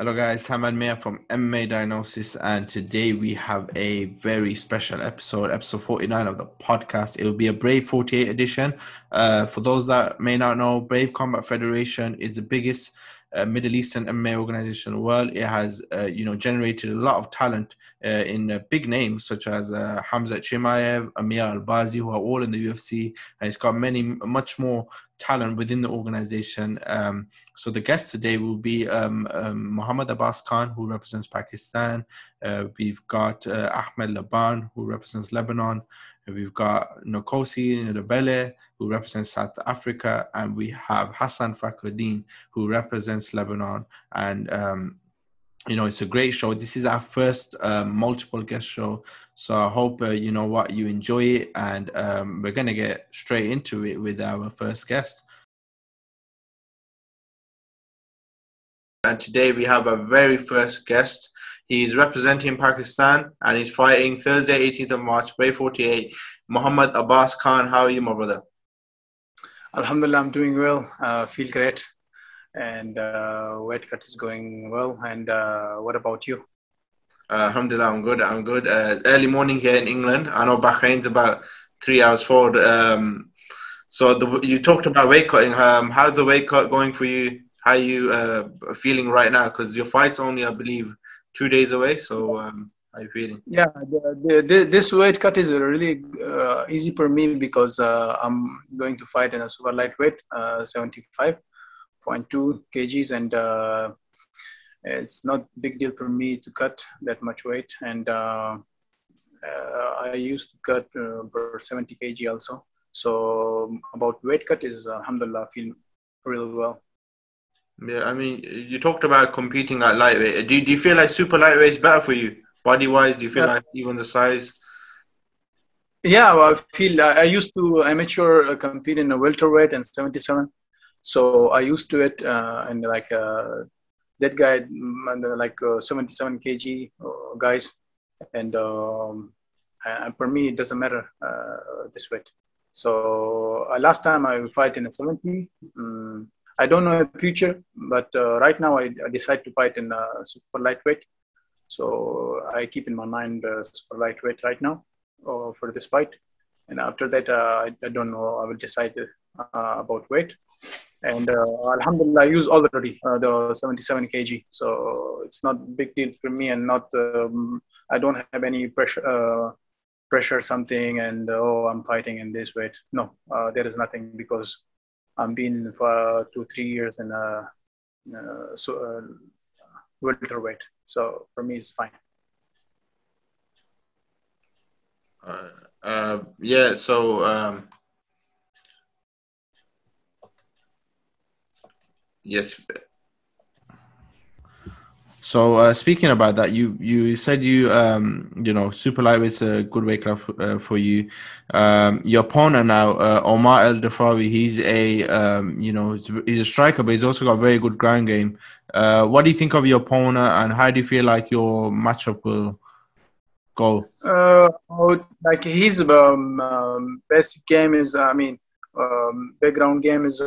Hello guys, Hamad Mia from MMA Diagnosis, and today we have a very special episode 49 of the podcast. It will be a Brave 48 edition. For those that may not know, Brave Combat Federation is the biggest Middle Eastern MMA organization in the world. It has, generated a lot of talent in big names such as Hamza Chimaev, Amir Albazi, who are all in the UFC, and it's got much more talent within the organization. So the guest today will be Muhammad Abbas Khan, who represents Pakistan. We've got Ahmed Labban, who represents Lebanon. We've got Nkosi Ndebele, who represents South Africa. And we have Hassan Fakhreddine, who represents Lebanon. And it's a great show. This is our first multiple guest show. So I hope, you enjoy it. And we're going to get straight into it with our first guest. And today we have our very first guest. He's representing Pakistan and he's fighting Thursday, 18th of March, Brave 48. Muhammad Abbas Khan, how are you, my brother? Alhamdulillah, I'm doing well. Feel great. And weight cut is going well. And what about you? Alhamdulillah, I'm good. Early morning here in England. I know Bahrain's about 3 hours forward. You talked about weight cutting. How's the weight cut going for you? How are you feeling right now? Because your fight's only, I believe, 2 days away. So how are you feeling? Yeah, this weight cut is really easy for me because I'm going to fight in a super lightweight, 75.2 kgs, and it's not a big deal for me to cut that much weight. And I used to cut per 70 kg also. So about weight cut is, alhamdulillah, I feel really well. Yeah, I mean, you talked about competing at lightweight. Do you feel like super lightweight is better for you, body-wise? Do you feel like even the size? Yeah, well, I feel I used to amateur compete in a welterweight and 77. So I used to it, and like that guy, like 77 kg guys, and for me it doesn't matter this weight. So last time I fight in a 70. I don't know the future, but right now I decide to fight in super lightweight. So I keep in my mind super lightweight right now for this fight. And after that, I don't know. I will decide about weight. And alhamdulillah, I use already the 77 kg. So it's not a big deal for me, and not I don't have any pressure something, and I'm fighting in this weight. No, there is nothing, because I've been for 2-3 years in welterweight, so for me it's fine. Yeah. So yes. So speaking about that, you said super lightweight's a good weight class for you. Your opponent now, Omar El Dafawi, he's he's a striker, but he's also got a very good ground game. What do you think of your opponent, and how do you feel like your matchup will go? Like his basic game is, background game is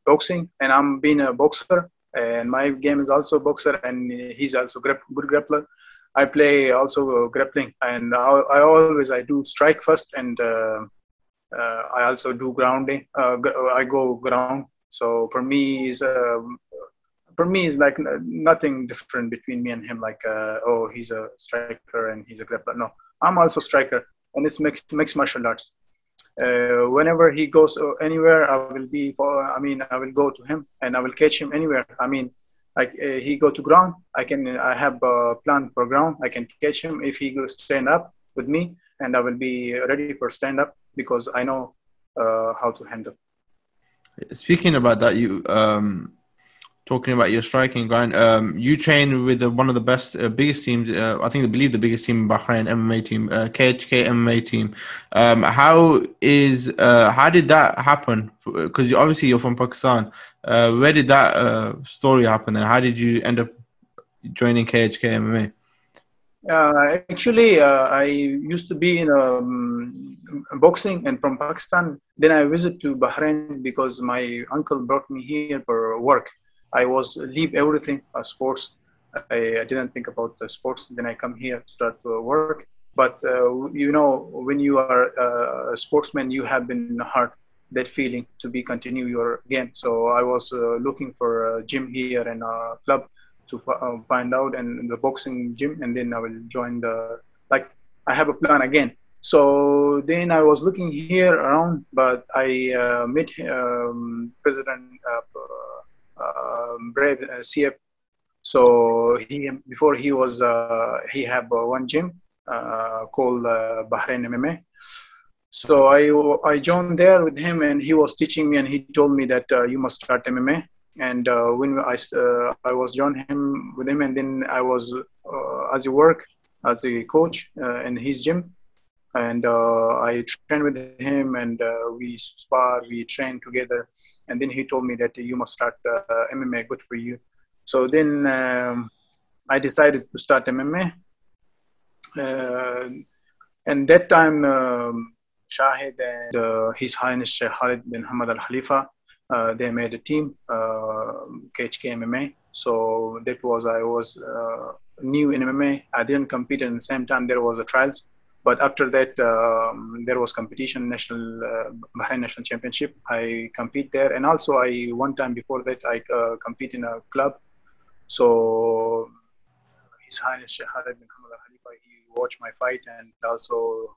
boxing, and I'm being a boxer. And my game is also boxer, and he's also good grappler. I play also grappling, and I do strike first, and I also do grounding. I go ground. So for me is like nothing different between me and him. Like he's a striker and he's a grappler. No, I'm also striker, and it's mixed martial arts. Whenever he goes anywhere, I will go to him and I will catch him anywhere. Like he go to ground, I have a plan for ground. I can catch him if he goes stand up with me, and I will be ready for stand up because I know how to handle. Speaking about that, you talking about your striking ground, you train with one of the biggest teams. I believe the biggest team in Bahrain, MMA team, KHK MMA team. How did that happen? Because obviously you're from Pakistan. Where did that story happen, and how did you end up joining KHK MMA? Actually, I used to be in boxing and from Pakistan. Then I visited to Bahrain because my uncle brought me here for work. I leave everything, sports, I didn't think about the sports. Then I come here to start to work. But when you are a sportsman, you have been hard that feeling to be continue your game. So I was looking for a gym here and a club to find out, and the boxing gym, and then I will join the, like, I have a plan again. So then I was looking here around, but I met President Brave CF. So before he was he have one gym called Bahrain MMA. So I joined there with him, and he was teaching me, and he told me that you must start MMA. And when I was joined him with him, and then I was as a work as a coach in his gym, and I trained with him, and we spar, we train together, and then he told me that you must start MMA, good for you. So then I decided to start MMA, and that time Shahid and His Highness Sheikh Khalid bin Hamad Al Khalifa, they made a team, KHK MMA. So that was, I was new in MMA. I didn't compete, and at the same time there was a trials. But after that, there was competition, national Bahrain National Championship. I compete there, and also one time before that I compete in a club. So His Highness Sheikh Khalid bin Hamad Al Khalifa, he watched my fight, and also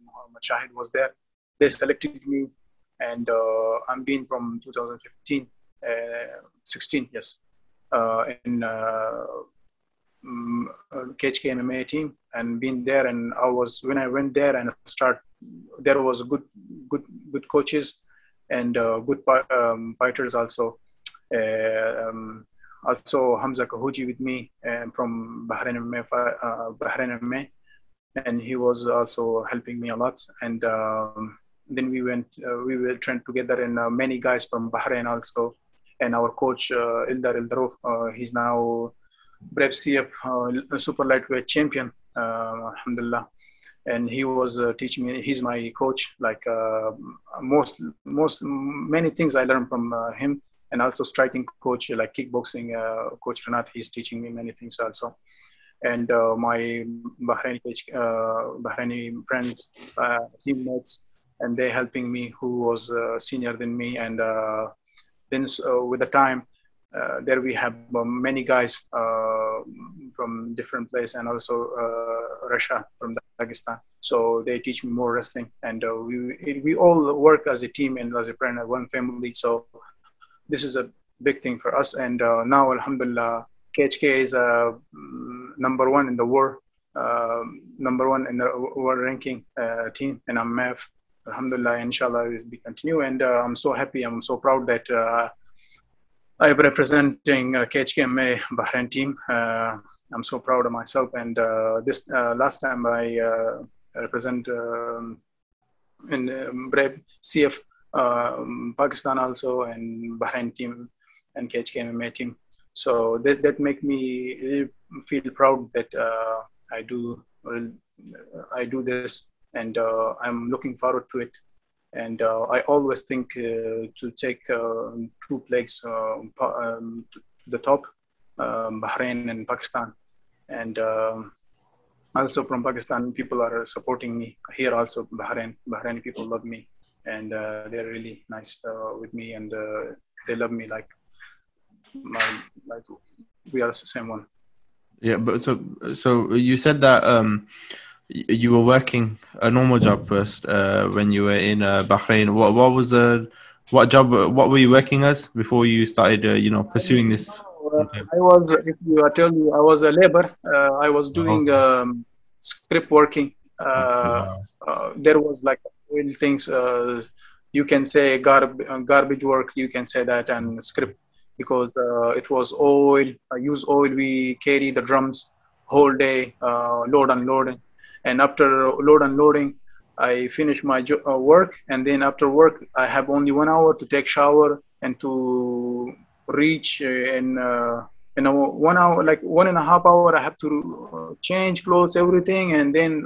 Muhammad Shahid was there. They selected me, and I'm been from 2015, 16, yes, in KHK MMA team, and been there. And when I went there and there was good coaches and good fighters also. Also Hamza Kahuji with me from Bahrain MMA, and he was also helping me a lot. And then we were trained together, and many guys from Bahrain also, and our coach Ildar Ildarov, he's now Brave CF super lightweight champion, alhamdulillah. And he was teaching me. He's my coach. Like many things I learned from him. And also striking coach, like kickboxing coach Renat, he's teaching me many things also. And my Bahraini friends, teammates, and they helping me, who was senior than me. And then with the time, there we have many guys from different places, and also Russia, from Pakistan. So they teach me more wrestling, and we all work as a team and as a friend, one family. So this is a big thing for us. And now, alhamdulillah, KHK is number one in the world, number one in the world ranking team in IMMAF. Alhamdulillah, inshallah, it will continue. And I'm so happy, I'm so proud that I'm representing KHK MMA Bahrain team. I'm so proud of myself. And this last time I represent in Brave CF Pakistan also, and Bahrain team and KHK MMA team. So that make me feel proud that I do this, and I'm looking forward to it. And I always think to take two legs to the top, Bahrain and Pakistan. And also from Pakistan, people are supporting me here also. Bahraini people love me, and they're really nice with me, and they love me like we are the same one. Yeah, but so you said that you were working a normal job first when you were in Bahrain. What job? What were you working as before you started? Pursuing this. I was, if you I tell you, I was a labor. I was doing script working. There was like oil things. You can say garbage work. You can say that, and script, because it was oil. I use oil. We carry the drums whole day, load unloading. And after load unloading, I finish my work, and then after work, I have only 1 hour to take shower and to reach in 1 hour, like 1.5 hours, I have to change clothes, everything, and then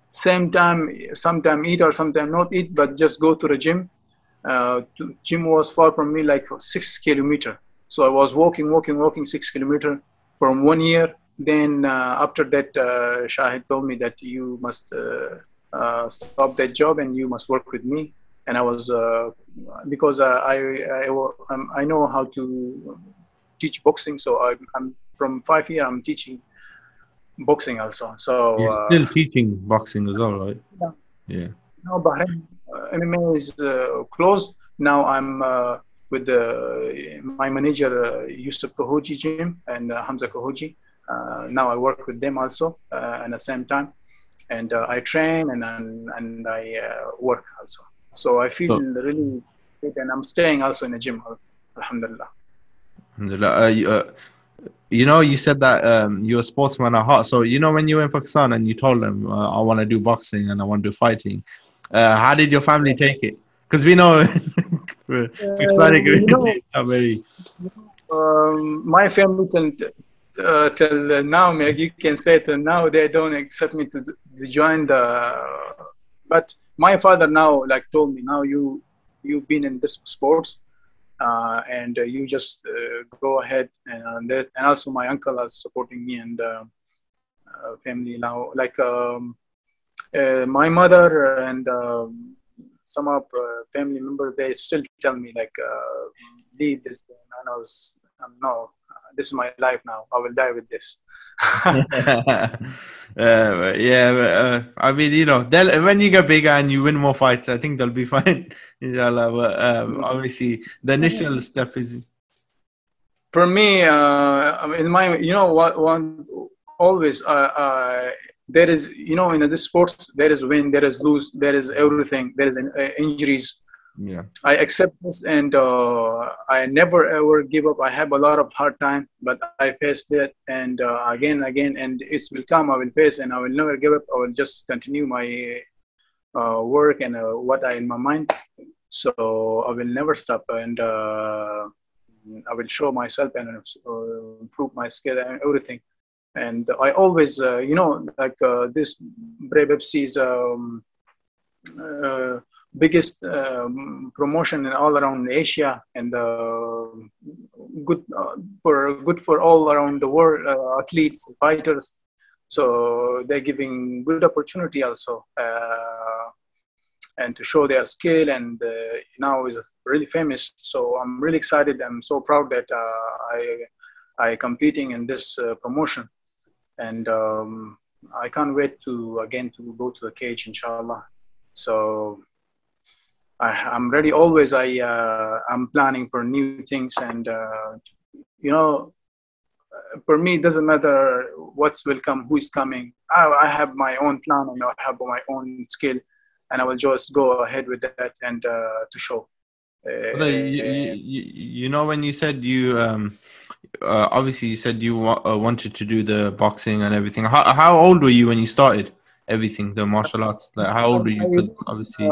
same time, sometime eat or sometime not eat, but just go to the gym. Gym was far from me, like 6 kilometers. So I was walking 6 kilometers from 1 year. Then after that, Shahid told me that you must stop that job and you must work with me. And I was because I know how to teach boxing, so I'm from 5 years. I'm teaching boxing also. So You're still teaching boxing as well, right? yeah. Yeah. Now Bahrain MMA is closed. Now I'm with my manager Yusuf Kahoji Gym and Hamza Kahoji. Now I work with them also at the same time, and I train and I work also. So I feel really good, and I'm staying also in the gym. Alhamdulillah. Alhamdulillah. You know, you said that you're a sportsman at heart. So, you know, when you were in Pakistan and you told them, I want to do boxing and I want to do fighting, how did your family take it? Because we know Pakistani community is not very... My family till now, you can say till now, they don't accept me to join the... But my father now like told me, now you've been in this sports, and you just go ahead, and also my uncle is supporting me, and family now, like my mother and some of family members, they still tell me like leave this, and I was no, this is my life now, I will die with this. I mean, you know, when you get bigger and you win more fights, I think they'll be fine, inshallah. But obviously, the initial step is... For me, in my, you know, one always there is, you know, in this sports, there is win, there is lose, there is everything, there is injuries. Yeah, I accept this, and I never ever give up. I have a lot of hard time, but I face that, and again, and it will come. I will face, and I will never give up. I will just continue my work and what I in my mind. So I will never stop, and I will show myself and improve my skill and everything. And I always, you know, like this Brave FC is biggest promotion in all around Asia, and good for all around the world, athletes, fighters. So they're giving good opportunity also, and to show their skill, and now is really famous. So I'm really excited. I'm so proud that I competing in this promotion, and I can't wait to go to the cage, inshallah. So I'm ready always. I'm planning for new things, and you know, for me, it doesn't matter what's will come, who is coming. I have my own plan, and I have my own skill, and I will just go ahead with that, and to show. You know, when you said you obviously you said you wanted to do the boxing and everything. How old were you when you started everything, the martial arts? Like, how old were you? Because obviously,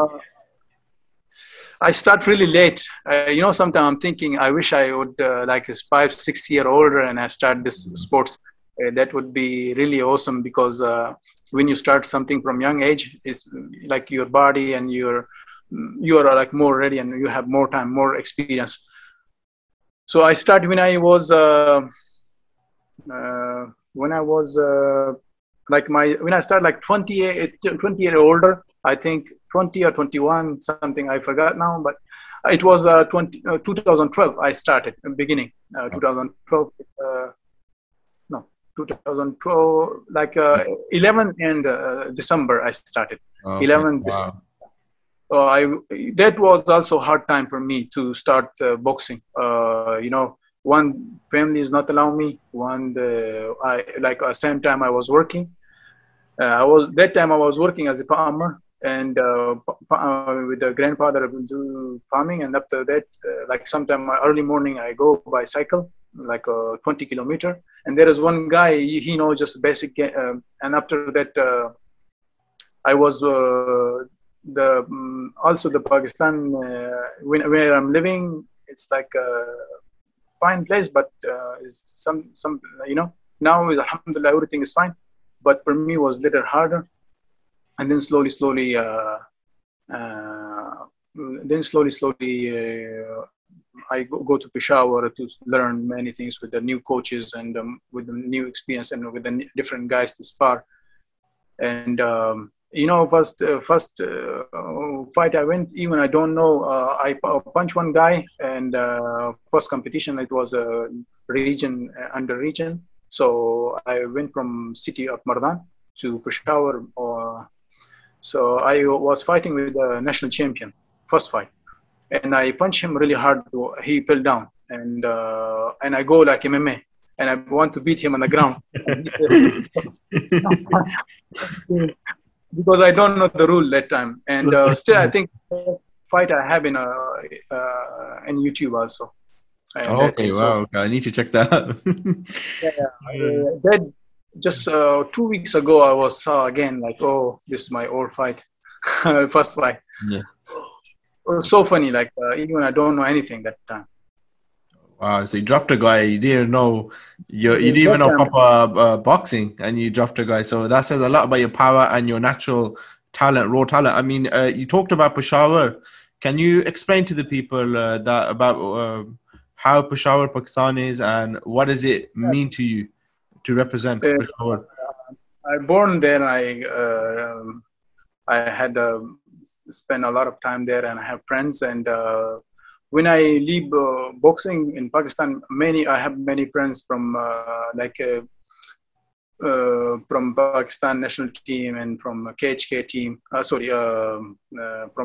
I start really late. You know, sometimes I'm thinking I wish I would like 5-6 years older, and I start this sports. That would be really awesome, because when you start something from young age, it's like your body and you are like more ready, and you have more time, more experience. So I started when I was when I started like 20 years older. I think 20 or 21 something, I forgot now, but it was 2012 I started beginning 2012 like 11 and December I started. Okay. 11 December. That was also a hard time for me to start boxing. You know, one, family is not allowing me. One, same time I was working. I was working as a farmer, and with the grandfather I will do farming, and after that, like sometime early morning I go by cycle, like 20 kilometer, and there is one guy, he knows just basic, and after that I was also the Pakistan, where I'm living, it's like a fine place, but is some you know, now alhamdulillah everything is fine, but for me it was a little harder. And then slowly I go to Peshawar to learn many things with the new coaches and with the new experience and with the different guys to spar. And first fight I went, even I don't know, I punched one guy, and first competition it was a region under region. So I went from city of Mardan to Peshawar. So I was fighting with the national champion, first fight, and I punched him really hard. He fell down, and I go like MMA, and I want to beat him on the ground. And he said, because I don't know the rule that time, and still I think fight I have in YouTube also. And okay, wow. Okay. I need to check that out. That just 2 weeks ago I saw again, like, oh, this is my old fight, first fight. Yeah. It was so funny, like even I don't know anything that time. Wow, so you dropped a guy, you didn't know, you didn't even know proper boxing, and you dropped a guy. So that says a lot about your power and your natural talent, raw talent. I mean, you talked about Peshawar. Can you explain to the people about how Peshawar, Pakistan is, and what does it mean to you to represent Peshawar? I born there. I had spent a lot of time there, and I have friends. And when I leave boxing in Pakistan, I have many friends from from Pakistan national team and from KHK team. From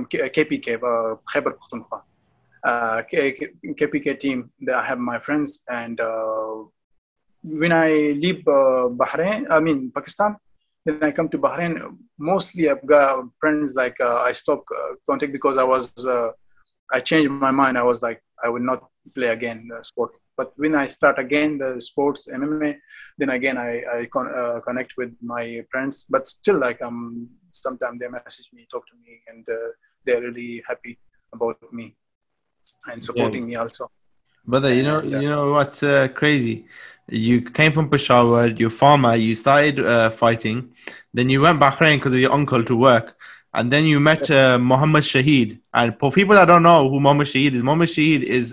KPK, Khyber Pakhtunkhwa. KPK team. I have my friends, and when I leave Pakistan, then I come to Bahrain. Mostly I've got friends like I stopped contact because I changed my mind. I was like, I will not play again sports. But when I start again the sports MMA, then again I connect with my friends. But still, like sometimes they message me, talk to me, and they're really happy about me and supporting me also. Brother, you know what's crazy? You came from Peshawar, you're farmer, you started fighting, then you went Bahrain because of your uncle to work, and then you met Muhammad Shahid. And for people that don't know who Muhammad Shahid is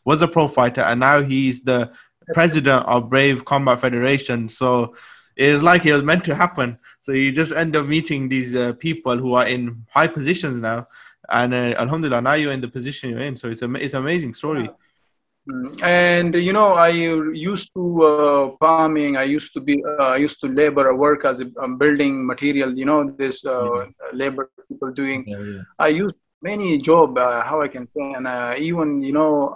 was a pro fighter, and now he's the president of Brave Combat Federation. So it was like it was meant to happen. So you just end up meeting these people who are in high positions now, and alhamdulillah, now you're in the position you're in. So it's an amazing story. And I used to farming. I used to labor work as a building material. This labor people doing. I used many job. How I can say, and even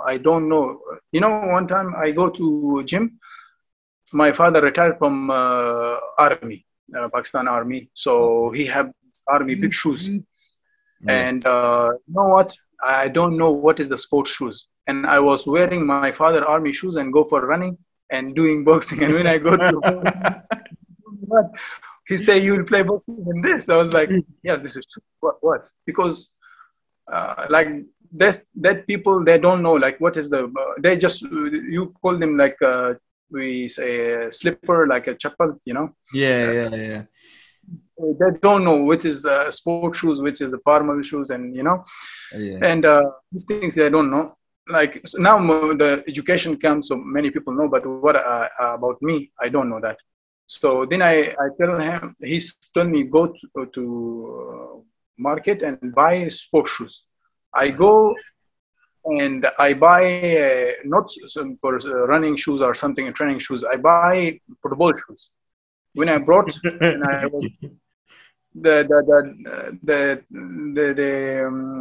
I don't know. One time I go to gym. My father retired from army, Pakistan army. So he have army big shoes, and you know what? I don't know what is the sports shoes. And I was wearing my father army shoes and go for running and doing boxing. And when I go to boxing, he say, you will play boxing in this. I was like, yes, this is true. What? Because like that people, they don't know like what is the, they just, you call them like, we say slipper, like a chappal, Yeah. They don't know what is sport shoes, which is the formal shoes, and and these things they don't know. Like now the education comes, so many people know, but what about me, I don't know that. So then I tell him, he's told me go to market and buy sport shoes. I go and I buy not for running shoes or something, training shoes. I buy football shoes. When I brought, and I was the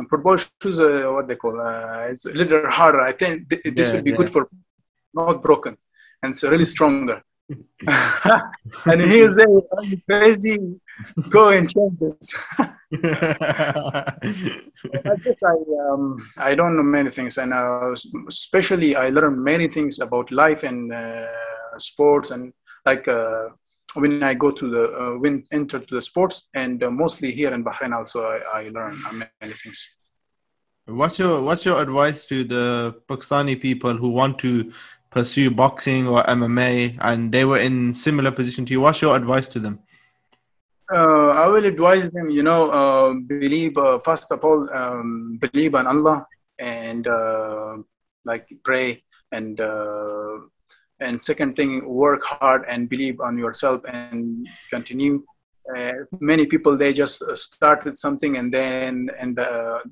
football shoes, what they call, it's a little harder. I think this will be good for not broken, and it's really stronger. And he was saying, "Are you crazy? Go and change this." I guess I don't know many things, and especially I learned many things about life and sports, and like. When I go to enter to the sports, and mostly here in Bahrain also, I learn many things. What's your advice to the Pakistani people who want to pursue boxing or MMA, and they were in similar position to you? What's your advice to them? I will advise them, believe, first of all, believe in Allah, and like pray and second thing, work hard and believe on yourself and continue. Many people, they just started something and then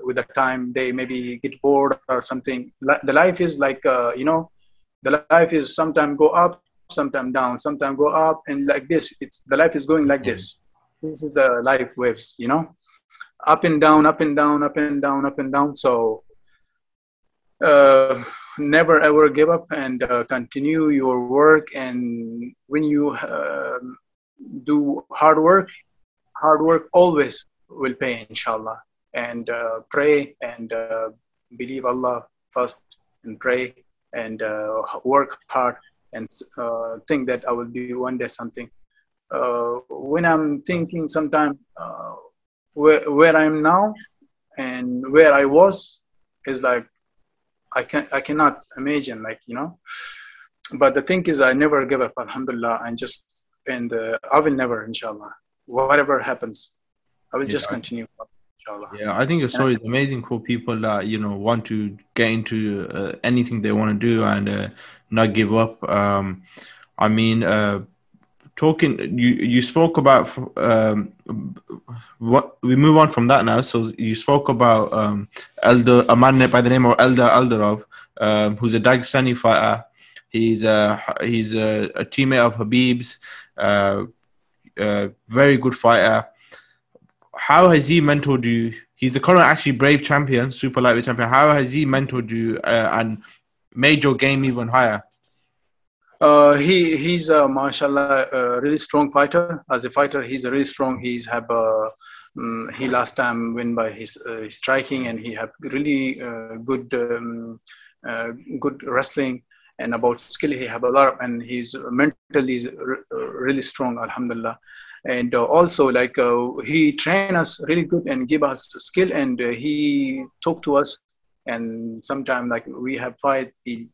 with the time they maybe get bored or something. The life is like the life is sometimes go up, sometimes down, sometimes go up, and like this. The life is going like this. This is the life waves, up and down, up and down, up and down, up and down. So never ever give up and continue your work. And when you do hard work always will pay, inshallah. And pray and believe Allah first, and pray and work hard, and think that I will do one day something. When I'm thinking sometimes where I am now and where I was, is like I cannot imagine, But the thing is, I never give up, alhamdulillah, and I will never, inshallah. Whatever happens, I will just continue, inshallah. Yeah, I think your story is amazing for people that want to get into anything they want to do and not give up. I mean, you spoke about what we move on from that now. So you spoke about a man by the name of Eldar Aldarov, who's a Dagestani fighter. He's a teammate of Habib's, very good fighter. How has he mentored you? He's the current actually brave champion, super lightweight champion. How has he mentored you and made your game even higher? He's mashallah, a really strong fighter. As a fighter, he's really strong. He last time win by his striking, and he have really good wrestling. And about skill, he have a lot, and he's mentally really strong, alhamdulillah. And also, he train us really good and give us skill, and he talk to us. And sometimes, we have fight, he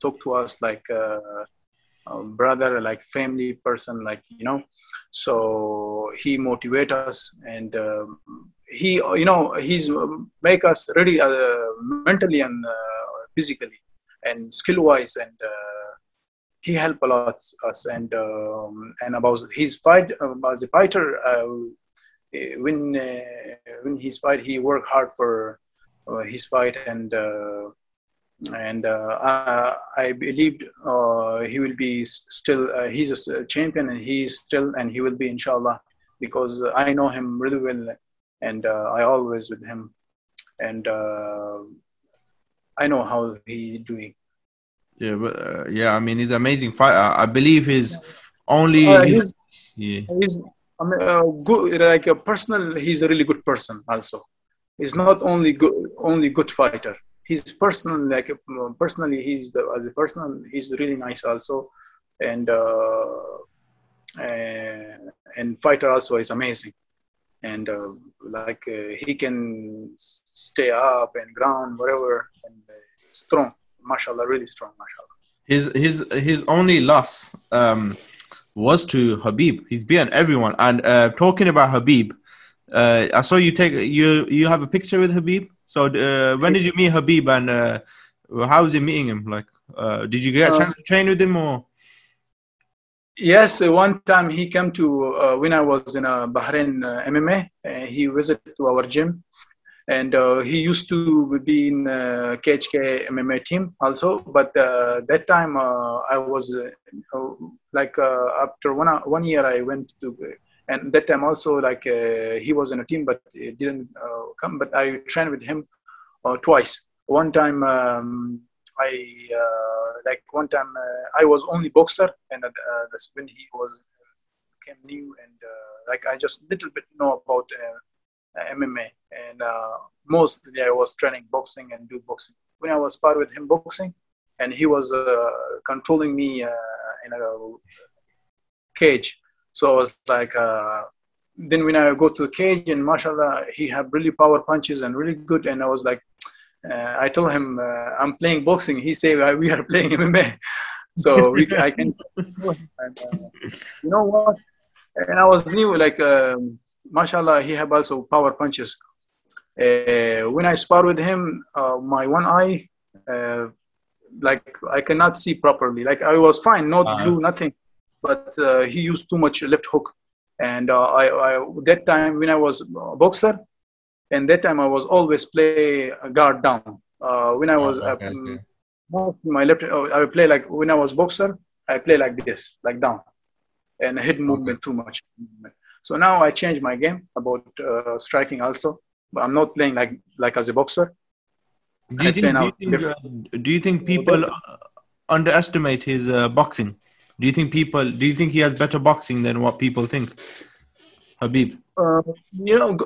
talk to us like a brother, like family person, So he motivate us, and he's make us ready mentally and physically and skill wise, and he helped a lot us. And about his fight, as a fighter, when he's fight, he worked hard for his fight, and I believed he will be still. He's a champion, and he will be, inshallah, because I know him really well, and I always with him, and I know how he doing. Yeah, but I mean, he's an amazing fighter. I believe he's only. He's good, like a personal. He's a really good person. Also, he's not only good fighter. He's personal, personally. As a person, he's really nice also, and fighter also is amazing, and he can stay up and ground whatever, and strong, mashallah, really strong, mashallah. His only loss was to Habib. He's beaten everyone. And talking about Habib, I saw you have a picture with Habib. So when did you meet Habib, and how was you meeting him? Did you get a chance to train with him, or? Yes, one time he came to when I was in Bahrain MMA. He visited to our gym, and he used to be in KHK MMA team also. But that time I was after 1 year I went to, and that time also he was in a team, but he didn't come. But I trained with him twice. One time I was only boxer, and that's when he came new, and I just little bit know about MMA, and mostly I was training boxing and do boxing. When I was part with him boxing, and he was controlling me in a cage, so I was then when I go to the cage, and mashallah, he had really power punches and really good, and I was I told him I'm playing boxing. He said we are playing MMA, so I can. And, you know what? And I was new, mashallah, he have also power punches. When I spar with him, my one eye like I cannot see properly. Like I was fine, no Uh, blue, nothing, but he used too much left hook. And I that time when I was a boxer, and that time I was always play guard down. When I was okay, okay. mostly my left, I would play like when I was boxer, I play like this, like down, and head Okay. movement too much. So now I changed my game about striking also, but I'm not playing like as a boxer. Do you I play think? Do you now think? different. Do you think people underestimate his boxing? Do you think people? Do you think he has better boxing than what people think? Habib. Uh, you know,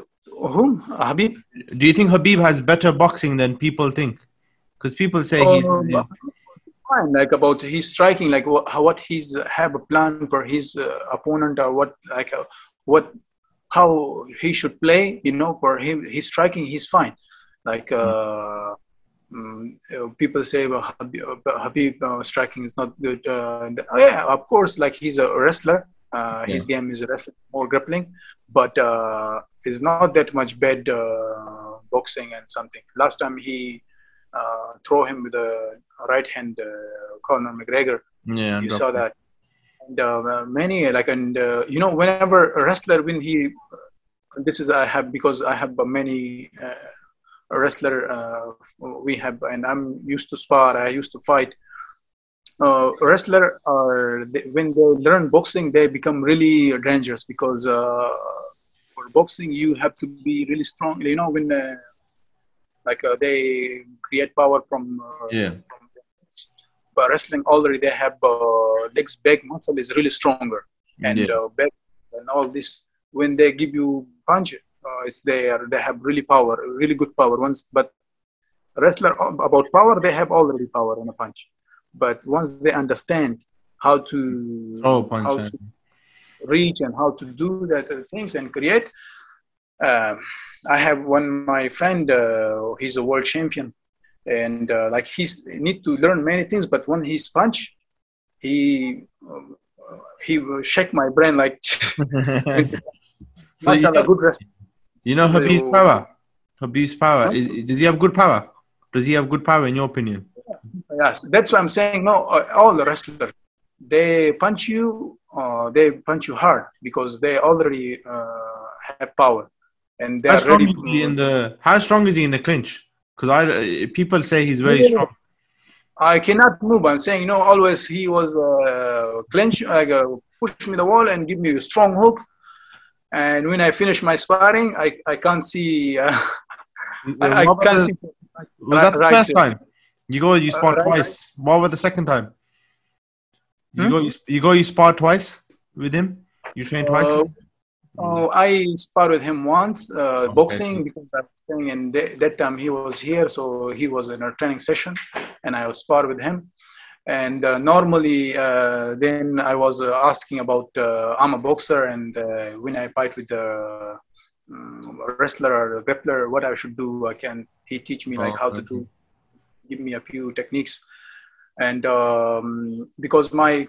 whom? Habib? Do you think Habib has better boxing than people think? Because people say Um, he. Fine, like about his striking, like what he's have a plan for his opponent, or what like what how he should play. You know, for him, his striking, he's fine. Like people say, well, Habib striking is not good. Yeah, of course, like he's a wrestler. Yeah. His game is wrestling, more grappling, but is not that much bad boxing and something. Last time he throw him with a right hand, Conor McGregor. Yeah. You Drop saw it. that. And many like, and you know, whenever a wrestler when he, this is I have because I have many wrestler we have, and I'm used to spar. I used to fight. Wrestler are when they learn boxing, they become really dangerous because for boxing you have to be really strong. You know when like they create power Yeah. from but wrestling already they have legs back muscle is really stronger Yeah. and back and all this when they give you punch it's they have really power really good power once but wrestler about power they have already power in a punch but once they understand how Throw a to punch. reach and how to do that things and create uh, I have one my friend he's a world champion and like he's need to learn many things but when he's punch he will shake my brain like So mashallah good rest Habib's so power. Habib's power. huh? Does he have good power? Does he have good power in your opinion? Yes that's what I'm saying no all the wrestlers they punch you hard because they already have power and they How are strong ready is he in the? How strong is he in the clinch? Because people say he's very strong. I cannot move. I'm saying, always he was clench, like push me the wall and give me a strong hook. And when I finish my sparring, I can't see. I What can't was see that the right. first time? You sparred Right. twice. What was the second time? Hmm? You sparred twice with him. You trained twice. I sparred with him once, Okay. boxing, because I was staying, and that time he was here, so he was in a training session, and I was sparred with him. And normally, then I was asking about I'm a boxer, and when I fight with the wrestler or the grappler, what I should do. He teach me like how to Okay. do, give me a few techniques. And because my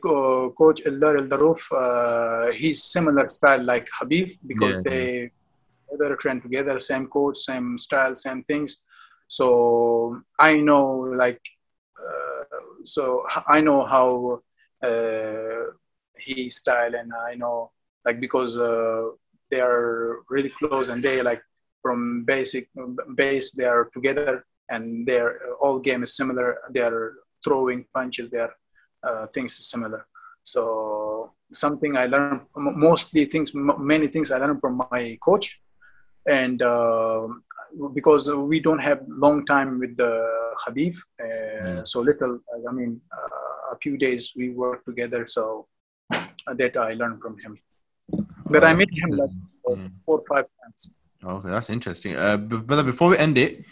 coach Eldar Eldarov, he's similar style like Habib because Yeah. they together train together, same coach, same style, same things. So I know like I know how he style, and I know like because they are really close, and they like from base they are together, and their all game is similar. They are throwing punches, their things is similar. So something I learned many things I learned from my coach, and because we don't have long time with the Habib, so little. I mean, a few days we work together, so that I learned from him. But I met him like 4 or 5 times. Okay, that's interesting. Brother, before we end it,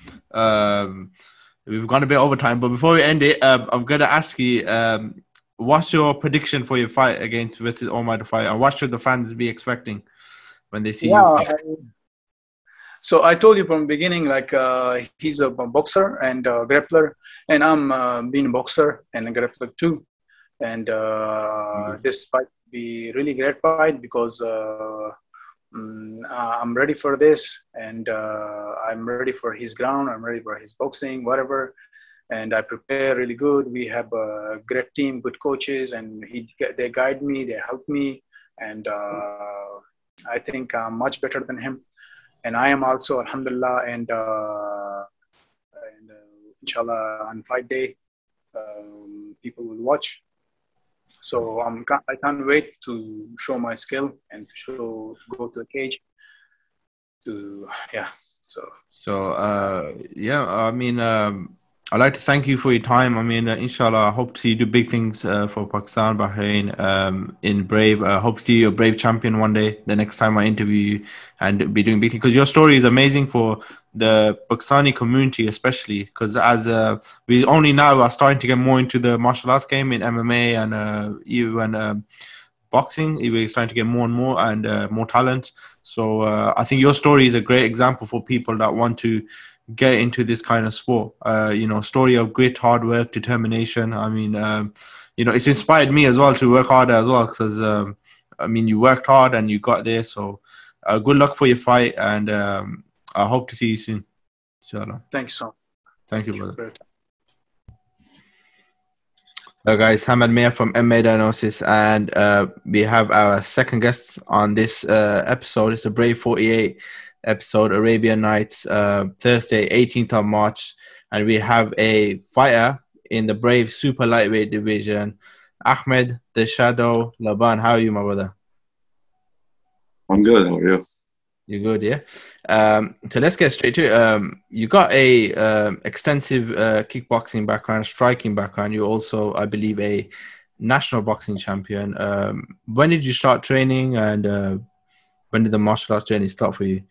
we've gone a bit over time, but before we end it, I'm going to ask you, what's your prediction for your fight against versus Own Muhammad fight, and what should the fans be expecting when they see you fight? So I told you from the beginning, like he's a boxer and a grappler, and I'm being a boxer and a grappler too. And this fight will be really great fight because I'm ready for this, and I'm ready for his ground. I'm ready for his boxing, whatever. and I prepare really good. We have a great team, good coaches, and they guide me, they help me, and I think I'm much better than him. And I am also, alhamdulillah, and inshallah on Friday, people will watch. So I can't wait to show my skill and to go to a cage. I mean, I'd like to thank you for your time. I mean, inshallah, I hope to see you do big things for Pakistan, Bahrain, in Brave. I hope to see you a Brave champion one day, the next time I interview you, and be doing big things. Because your story is amazing for the Pakistani community, especially because as we only now are starting to get more into the martial arts game in MMA and even boxing. We're starting to get more and more and more talent. So I think your story is a great example for people that want to get into this kind of sport. Story of grit, hard work, determination. I mean, it's inspired me as well to work harder as well, because you worked hard and you got there. So good luck for your fight, and I hope to see you soon, inshallah. Thank you so much. Thank you, brother. Guys, Hamad Mir from MMA Diagnosis, and we have our second guest on this episode. It's a Brave 48 episode, Arabian Nights, Thursday, 18th of March, and we have a fighter in the Brave super lightweight division, Ahmed the Shadow Labban. How are you, my brother? I'm good. How are you? You're good, yeah. So let's get straight to it. You got a extensive kickboxing background, striking background. You're also, I believe, a national boxing champion. When did you start training, and when did the martial arts journey start for you?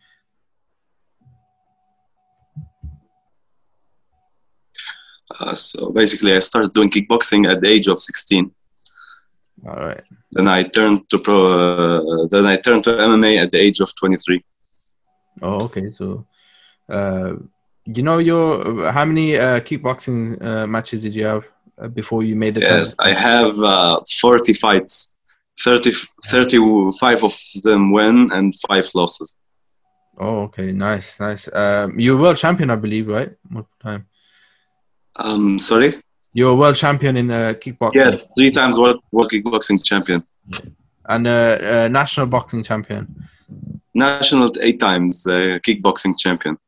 So basically, I started doing kickboxing at the age of 16. All right. Then I turned to MMA at the age of 23. Oh, okay. So, how many kickboxing matches did you have before you made the Yes, I have 40 fights. 35 of them win and 5 losses. Oh, okay. Nice. You're world champion, I believe, right? What time? Sorry? You're a world champion in kickboxing. Yes, 3 times world kickboxing champion. And national boxing champion. National 8 times kickboxing champion.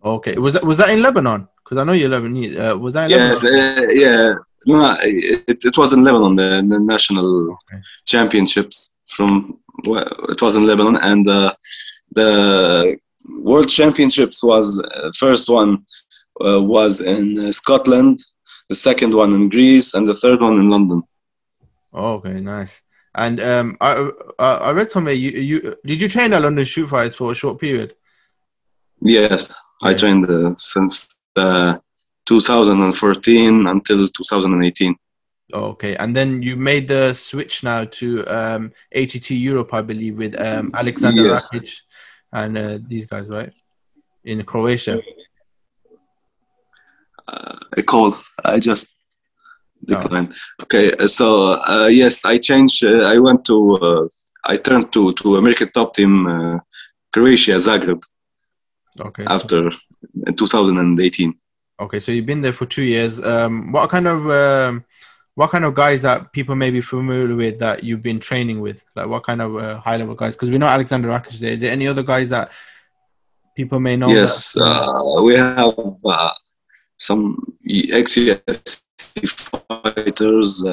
Okay, was that in Lebanon? Because I know you're Lebanese. Was that in Lebanon? Yeah. No, it was in Lebanon. The national championships it was in Lebanon, and the world championships was first one was in Scotland, the second one in Greece, and the third one in London. Oh, okay, nice. And I read somewhere did you train at London Shoot Fights for a short period? Yes, yeah. I trained since 2014 until 2018. Oh, okay, and then you made the switch now to ATT Europe, I believe, with Alexander Rakic and these guys, right? In Croatia. I just declined. Oh. Okay, so yes, I changed. I turned to American top team, Croatia, Zagreb. Okay. After 2018. Okay, so you've been there for 2 years. What kind of guys that people may be familiar with that you've been training with? Like what kind of high level guys? Because we know Alexander Rakic there. Is there any other guys that people may know? Yes, we have some ex-UFC fighters,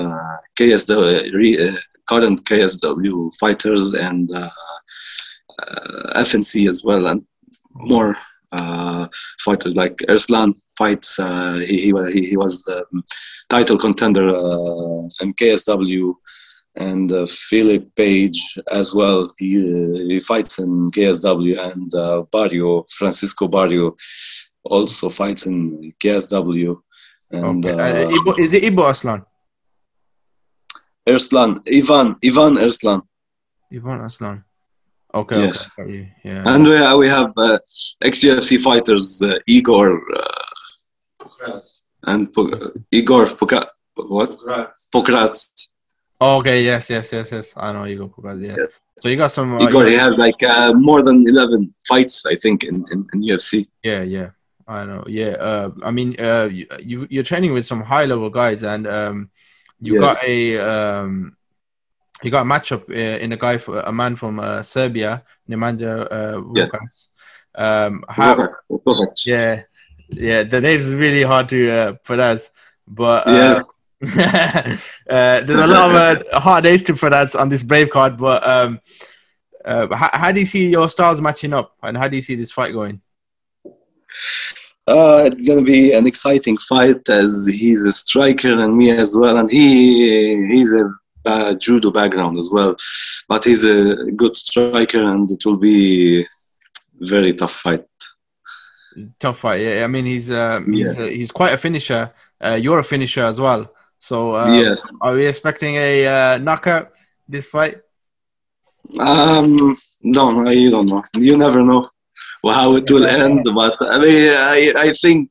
current KSW fighters, and FNC as well, and more fighters like Erslan fights. He was the title contender in KSW, and Philip Page as well. He fights in KSW, and Francisco Barrio also fights in KSW. And is it Ibo Aslan? Erslan, Ivan Erslan. Ivan Aslan. Okay. Yes. Okay. Yeah. And we have ex-UFC fighters, Igor and Igor Pokrats. Oh, okay. Yes. I know Igor Pokrats. Yes. Yeah. So you got some. Igor, he has like more than 11 fights, I think, in UFC. Yeah. I know. Yeah. I mean, you're training with some high level guys, and you got Yes. you got a matchup in a man from Serbia, Nemanja Yeah. Vukas. How? Perfect. Yeah, yeah. The name's really hard to pronounce, but Yes. there's a lot of hard names to pronounce on this Brave card. But how do you see your styles matching up, and how do you see this fight going? It's gonna be an exciting fight as he's a striker and me as well, and he's a judo background as well, but he's a good striker, and it will be very tough fight. Tough fight. Yeah, I mean he's quite a finisher. You're a finisher as well. So Yes. are we expecting a knockout this fight? No, you don't know. You never know how it will end, but I mean, I think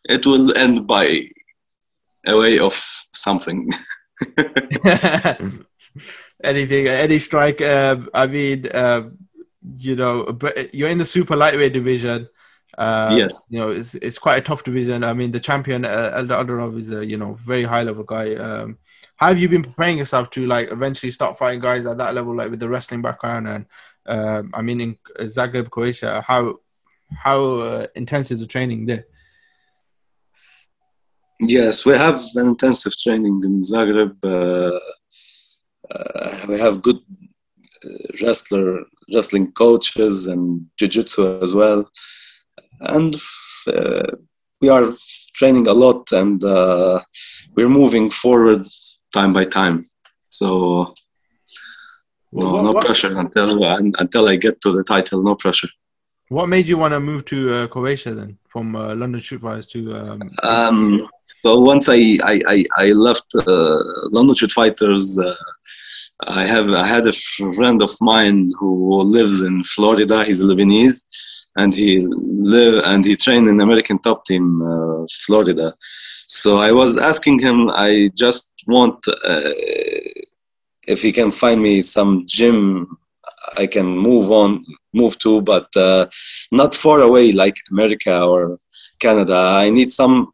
it will end by a way of something. Anything, any strike. I mean, you know, but you're in the super lightweight division. Yes. You know, it's quite a tough division. I mean, the champion Eldar Aldarov is a very high level guy. How have you been preparing yourself to like eventually start fighting guys at that level, like with the wrestling background? And I mean, in Zagreb, Croatia, how intense is the training there? Yes, we have an intensive training in Zagreb. We have good wrestling coaches and jiu-jitsu as well, and we are training a lot, and we're moving forward time by time. So no pressure until I get to the title. No pressure. What made you want to move to Croatia then, from London Shoot Fighters to? So once I left London Shoot Fighters, I had a friend of mine who lives in Florida. He's a Lebanese, and he trained in American Top Team, Florida. So I was asking him, I just want if he can find me some gym I can move to, but not far away like America or Canada. I need some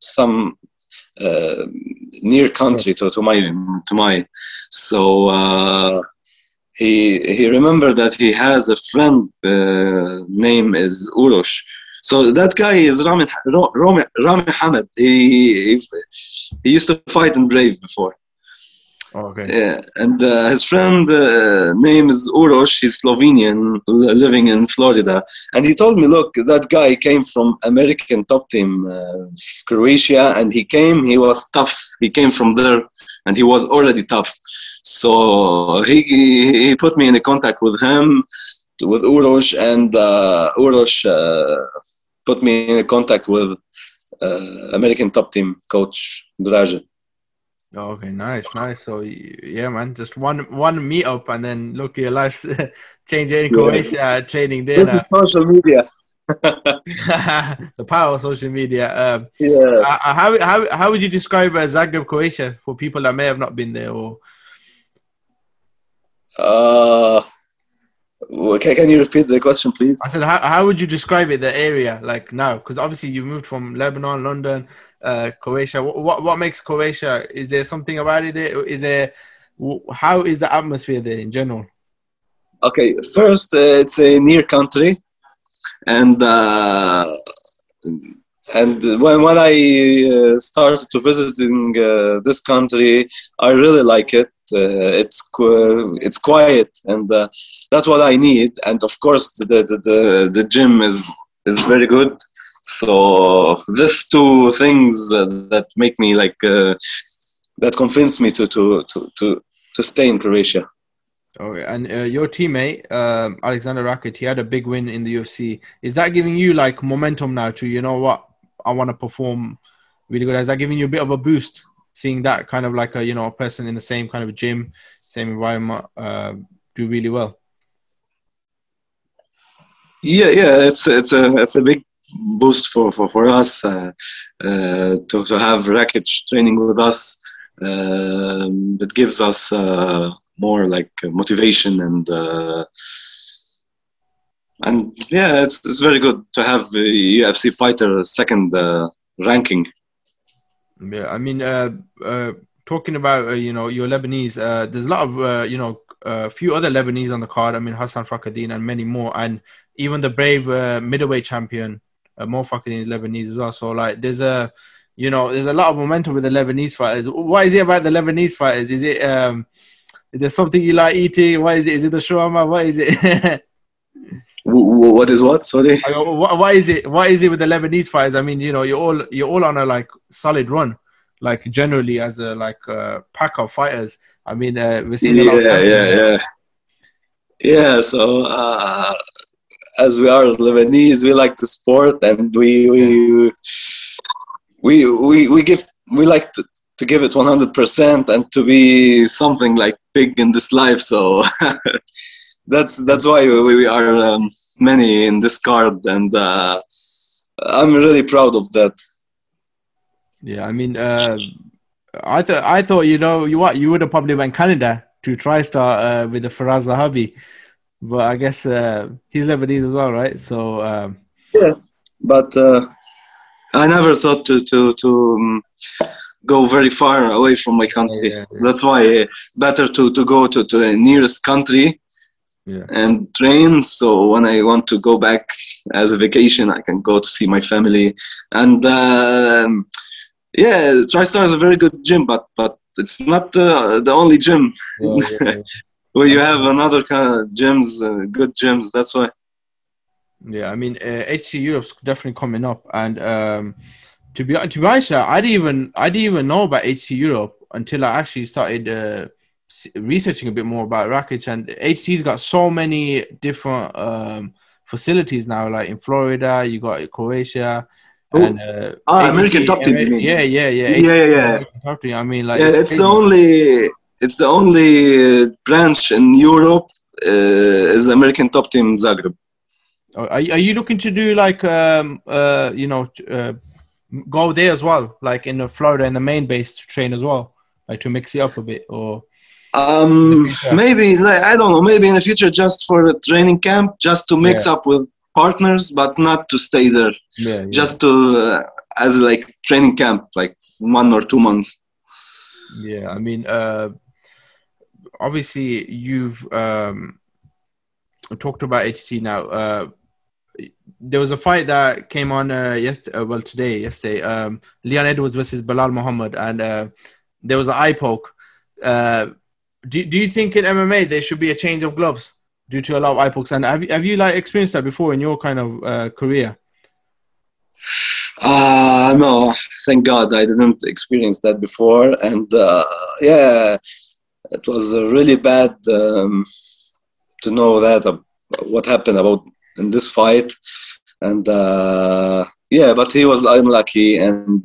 near country to my. So he remembered that he has a friend name is Urosh. So that guy is Rami Hamad. He used to fight in Brave before. Okay. Yeah, and his friend name is Urosh. He's Slovenian, living in Florida. And he told me, look, that guy came from American Top Team, Croatia, and he was tough. He came from there, and he was already tough. So he put me in contact with him, with Urosh, and Urosh put me in contact with American Top Team coach Draže. Oh, okay, nice. So yeah, man, just one meetup, and then look, your life's changing in Croatia, training there. Now. Social media. The power of social media. Yeah. How would you describe Zagreb, Croatia, for people that may have not been there? Or can you repeat the question, please? I said, how would you describe it, the area, like now? Because obviously you moved from Lebanon, London, Croatia. What makes Croatia? Is there something about it there? How is the atmosphere there in general? Okay, first it's a near country, and when I started to visiting this country, I really like it. It's quiet, and that's what I need. And of course, the gym is very good. So these two things that make me like that convince me to stay in Croatia. Okay, and your teammate Alexander Rakic, he had a big win in the UFC. Is that giving you like momentum now to, you know what, I want to perform really good? Is that giving you a bit of a boost, seeing that kind of like a person in the same kind of gym, same environment do really well? Yeah, it's a big boost for us to have Rakic training with us. It gives us more like motivation, and And yeah, it's very good to have a UFC fighter second ranking. Yeah, I mean, talking about you know, your Lebanese, there's a lot of you know, a few other Lebanese on the card. I mean, Hassan Fakhreddine and many more, and even the brave middleweight champion Mo Fakhreddine is Lebanese as well. So like, there's a, you know, there's a lot of momentum with the Lebanese fighters. What is it about the Lebanese fighters? Is it is there something you like eating? What is it? Is it the shawarma? What is it? What is what? Sorry. What is it? What is it with the Lebanese fighters? I mean, you know, you're all on a like solid run, like generally as a like pack of fighters. I mean, we're seeing a lot. Yeah. So as we are Lebanese, we like the sport, and we like to give it 100% and to be something like big in this life. So that's why we are many in this card, and I'm really proud of that. Yeah, I mean, I thought, you know, you would have probably went Canada to try start with the Faraz Zahabi, but I guess he's Lebanese as well, right? So yeah, but I never thought to go very far away from my country. Yeah. That's why better to go to the nearest country. Yeah. And train, so when I want to go back as a vacation, I can go to see my family. And yeah, TriStar is a very good gym, but it's not the only gym. Yeah. Where you have another kind of gyms, good gyms. That's why. Yeah, I mean, ATT Europe's definitely coming up, and to be honest, I didn't even know about ATT Europe until I actually started researching a bit more about Rakic. And ATT's got so many different facilities now, like in Florida, you got Croatia, and American Top Team. Yeah. Top Team. I mean, like, yeah, it's the only branch in Europe is American Top Team Zagreb. Are you looking to do like you know, go there as well, like in Florida in the main base to train as well, like to mix it up a bit, or? Maybe, like, I don't know, maybe in the future just for a training camp, just to mix up with partners, but not to stay there. Yeah. Just to as like training camp, like 1 or 2 months. Yeah, I mean, obviously you've talked about ATT now. There was a fight that came on yesterday. Leon Edwards versus Bilal Muhammad, and there was an eye poke. Do you think in MMA there should be a change of gloves due to a lot of eye pokes? And have you like experienced that before in your kind of career? No, thank God I didn't experience that before. And yeah, it was really bad to know that what happened in this fight. And yeah, but he was unlucky. And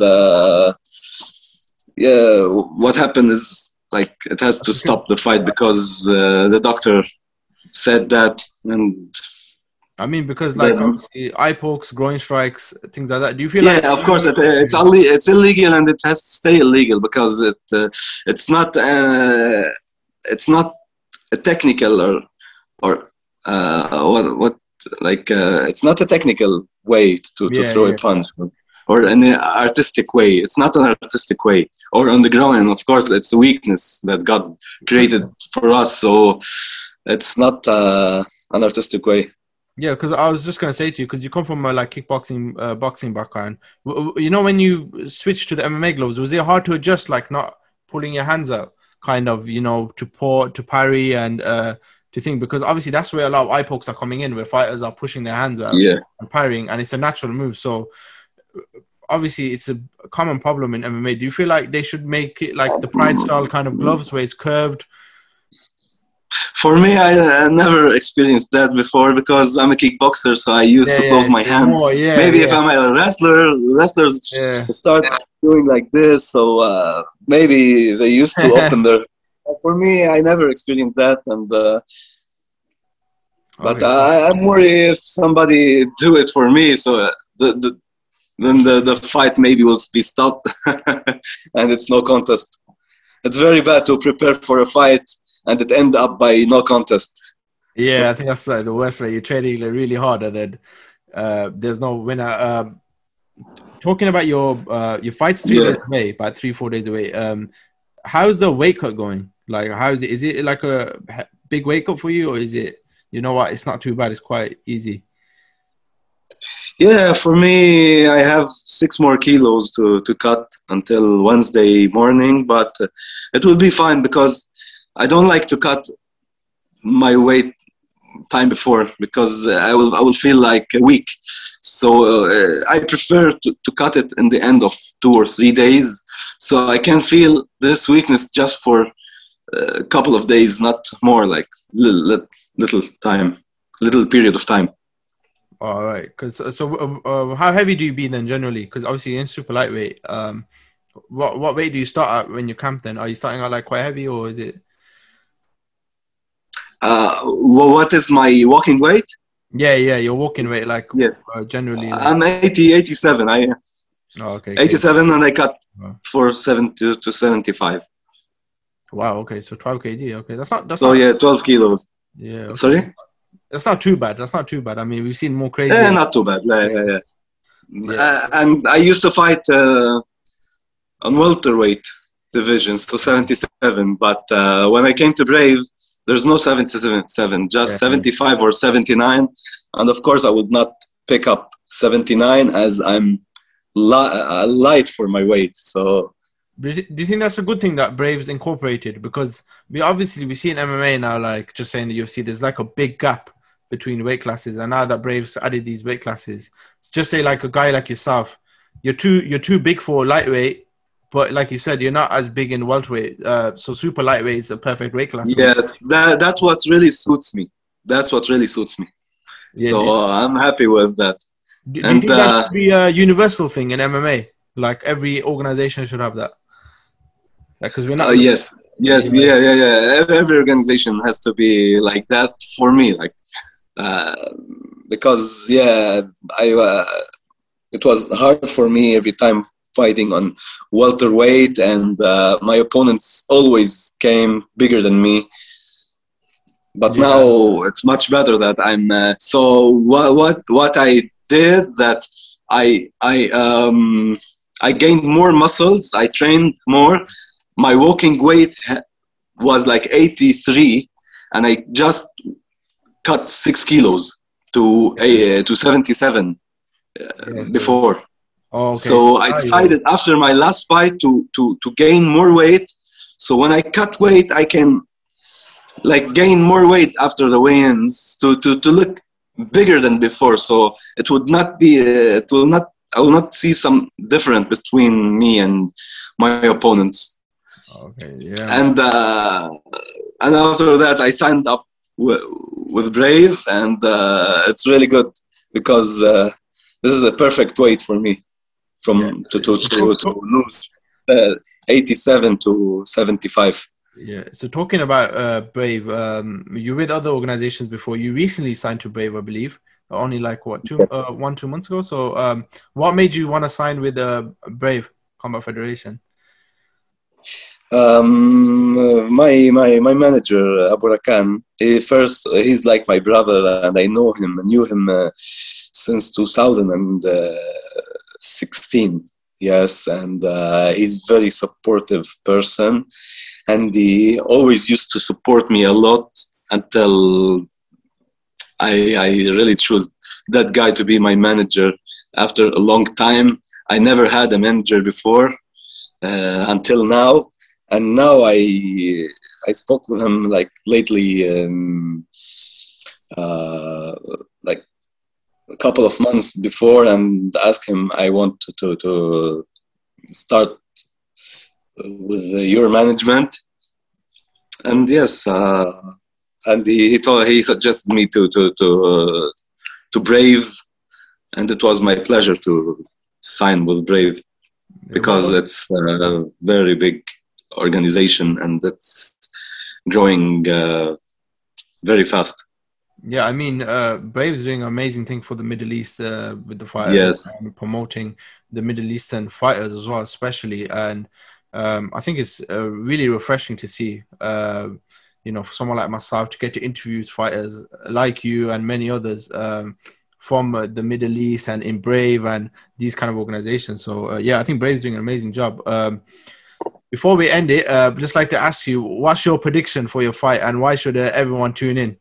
yeah, what happened is, like, it has to stop the fight because the doctor said that. And I mean, because like obviously eye pokes, groin strikes, things like that. Do you feel like? Yeah, of course, it's illegal, and it has to stay illegal because it's not a technical or what like it's not a technical way to throw a punch. Or an artistic way. It's not an artistic way. Or on the ground, of course, it's a weakness that God created for us. So it's not an artistic way. Yeah, because I was just going to say to you, because you come from a like kickboxing, boxing background. You know, when you switch to the MMA gloves, was it hard to adjust, like not pulling your hands out, kind of, you know, to parry and to think? Because obviously that's where a lot of eye pokes are coming in, where fighters are pushing their hands out and parrying, and it's a natural move. So obviously it's a common problem in MMA. Do you feel like they should make it like the Pride style kind of gloves where it's curved? For me, I never experienced that before because I'm a kickboxer, so I used to close my hand. Maybe if I'm a wrestler, wrestlers start doing like this, so maybe they used to open their. For me, I never experienced that, and but I'm worried if somebody do it for me, so then the fight maybe will be stopped and it's no contest. It's very bad to prepare for a fight and it end up by no contest. Yeah, I think that's like the worst way. You're training like, really hard, and then there's no winner. Talking about your fights 3 days Yeah. away, about 3-4 days away. How's the weight cut going? Like, how is it? Is it like a big weight cut for you, or is it? You know what? It's not too bad. It's quite easy. Yeah, for me, I have 6 more kilos to cut until Wednesday morning, but it will be fine because I don't like to cut my weight time before because I will feel like weak. So I prefer to cut it in the end of 2 or 3 days, so I can feel this weakness just for a couple of days, not more, like little time, little period of time. All right. Because how heavy do you be then generally? Because obviously you're in super lightweight. What weight do you start at when you camp then? Are you starting out like quite heavy, or is it? What is my walking weight? Yeah, your walking weight, like Yes. Generally. Like... I'm 87. Oh, okay. 87, and I cut Wow. for 70 to 75. Wow. Okay, so 12 kg. Okay, that's not. So yeah, 12 kilos. Yeah. Okay. Sorry? That's not too bad. That's not too bad. I mean, we've seen more crazy. Yeah, not too bad. Yeah. And I used to fight on welterweight divisions to 77, but when I came to Brave, there's no 77, just 75 or 79. And of course, I would not pick up 79 as I'm light for my weight. So, do you think that's a good thing that Brave's incorporated? Because we see in MMA now, like just saying the UFC, there's like a big gap between weight classes, and now that Brave's added these weight classes, just say like a guy like yourself, you're too big for lightweight, but like you said, you're not as big in welterweight. So super lightweight is a perfect weight class. Yes, that's what really suits me. That's what really suits me. Yeah, so I'm happy with that. Do you think that should be a universal thing in MMA? Like every organization should have that? Because we're not. Yes. Every organization has to be like that for me. Like, because it was hard for me every time fighting on welterweight, and my opponents always came bigger than me. But now it's much better that I'm. So what I did that I gained more muscles. I trained more. My walking weight was like 83, and I just cut 6 kilos to 77 before. Oh, okay. So I decided after my last fight to gain more weight. So when I cut weight, I can like gain more weight after the weigh-ins to look bigger than before. So it would not be. I will not see some difference between me and my opponents. Okay, yeah. And after that, I signed up with Brave, and it's really good because this is a perfect weight for me to lose 87 to 75. Yeah. So talking about Brave, you with other organizations before. You recently signed to Brave, I believe. Only like what 1-2 months ago. So what made you want to sign with Brave Combat Federation? My manager Abu Rakan, he's like my brother, and I knew him since 2016. Yes, and he's very supportive person, and he always used to support me a lot until I really chose that guy to be my manager after a long time. I never had a manager before until now. And now I spoke with him like lately, like a couple of months before, and asked him I want to start with your management. And yes, and he suggested me to Brave, and it was my pleasure to sign with Brave because it's a very big organization, and it's growing very fast. Yeah, I mean, Brave is doing an amazing thing for the Middle East with the fighters, yes, and promoting the Middle Eastern fighters as well, especially. And I think it's really refreshing to see you know, for someone like myself to get to interview fighters like you and many others from the Middle East and in Brave and these kind of organizations. So yeah, I think Brave's doing an amazing job. Before we end it, I'd just like to ask you, what's your prediction for your fight and why should everyone tune in?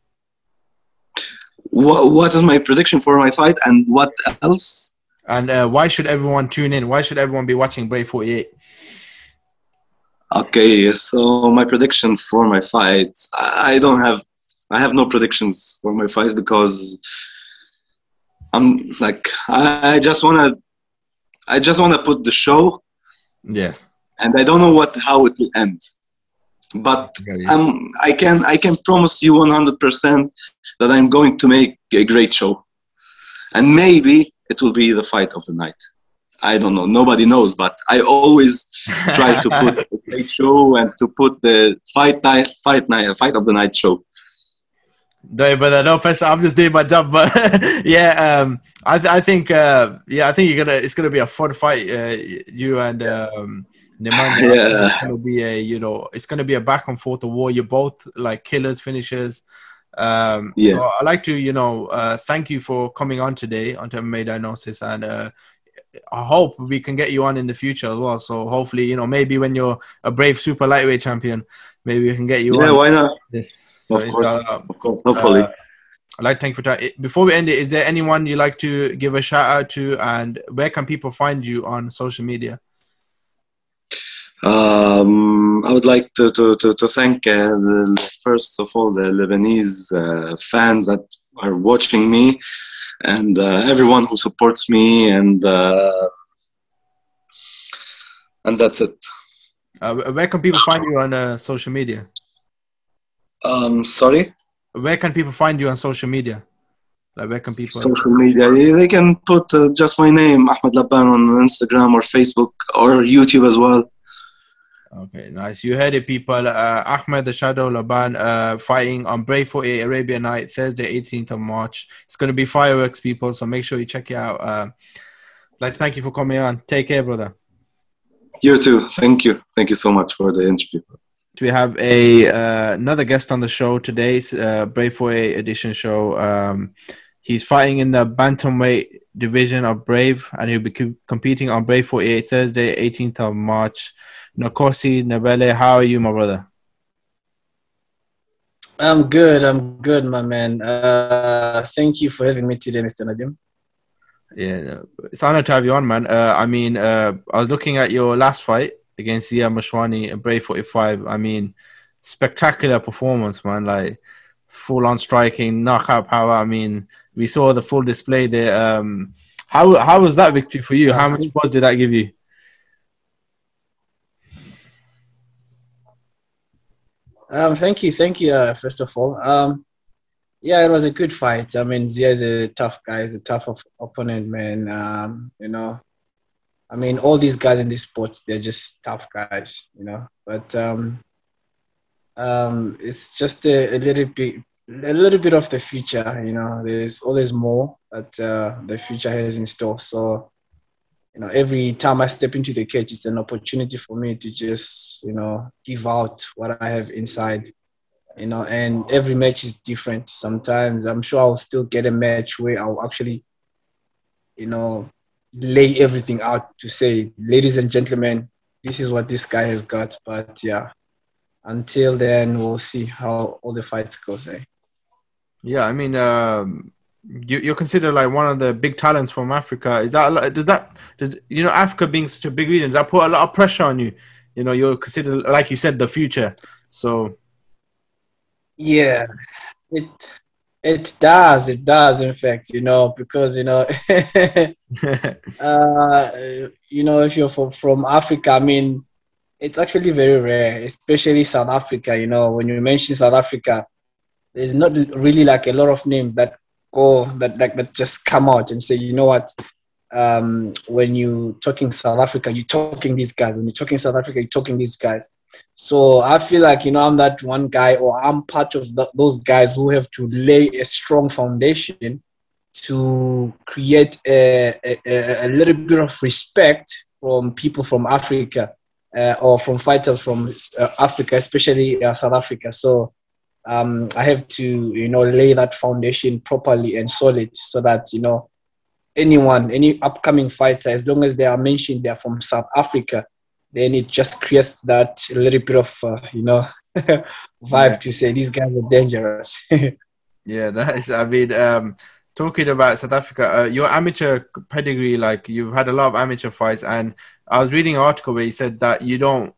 What is my prediction for my fight and what else? And why should everyone tune in? Why should everyone be watching Brave 48? Okay, so my prediction for my fights, I have no predictions for my fights because I'm like, I just wanna put the show. Yes. And I don't know how it will end. But I can promise you 100% that I'm going to make a great show. And maybe it will be the fight of the night. I don't know. Nobody knows, but I always try to put a great show and to put the fight of the night show. No, but no pressure. I'm just doing my job. But yeah, I think it's gonna be a fun fight. You and Nemanja. Yeah. It's gonna be it's gonna be a back and forth war. You're both like killers, finishers. So I like to thank you for coming on today onto MMA Diagnosis, and I hope we can get you on in the future as well. So hopefully, maybe when you're a Brave super lightweight champion, maybe we can get you on. Yeah, why not? So of course, hopefully. I'd like to thank you for that. Before we end it, is there anyone you'd like to give a shout out to, and where can people find you on social media? I would like to thank first of all the Lebanese fans that are watching me, and everyone who supports me, and that's it. Where can people find you on social media? Sorry? Where can people find you on social media? Like, where can people... Social media, they can put just my name, Ahmed Labban, on Instagram or Facebook or YouTube as well. Okay, nice. You heard it, people. Ahmed the Shadow Labban fighting on Brave 48 Arabia Night, Thursday, 18th of March. It's going to be fireworks, people, so make sure you check it out. I'd like to thank you for coming on. Take care, brother. You too. Thank you. Thank you so much for the interview. We have another guest on the show today, Brave 48 edition show. He's fighting in the Bantamweight division of Brave, and he'll be competing on Brave 48 Thursday, 18th of March. Nkosi Ndebele, how are you, my brother? I'm good, my man. Thank you for having me today, Mr. Nadim. Yeah, it's an honor to have you on, man. I was looking at your last fight against Zia Mashwani and Brave 45. I mean, spectacular performance, man. Like, full-on striking, knockout power. I mean, we saw the full display there. How was that victory for you? How much buzz did that give you? Thank you. First of all, yeah, it was a good fight. I mean, Zia is a tough guy. He's a tough opponent, man. I mean, all these guys in these sports, they're just tough guys, But it's just a little bit of the future, There's always more that the future has in store. So, every time I step into the cage, it's an opportunity for me to just, give out what I have inside, and every match is different. Sometimes I'm sure I'll still get a match where I'll actually, lay everything out to say, ladies and gentlemen, this is what this guy has got. But yeah, until then, we'll see how all the fights goes. Yeah, I mean, you're considered like one of the big talents from Africa. Does Africa being such a big region, does that put a lot of pressure on you? You're considered, like you said, the future. So yeah, it does, in fact, because if you're from Africa, I mean, it's actually very rare, especially South Africa. When you mention South Africa, there's not really like a lot of names that just come out and say, you know what, when you're talking South Africa, you're talking these guys. When you're talking South Africa, you're talking these guys. So I feel like, I'm that one guy, or I'm part of those guys who have to lay a strong foundation to create a little bit of respect from people from Africa, or from fighters from Africa, especially South Africa. So I have to, lay that foundation properly and solid so that, any upcoming fighter, as long as they are mentioned they're from South Africa, then it just creates that little bit of, vibe to say these guys are dangerous. Yeah, that's, I mean, talking about South Africa, your amateur pedigree, like you've had a lot of amateur fights, and I was reading an article where you said that you want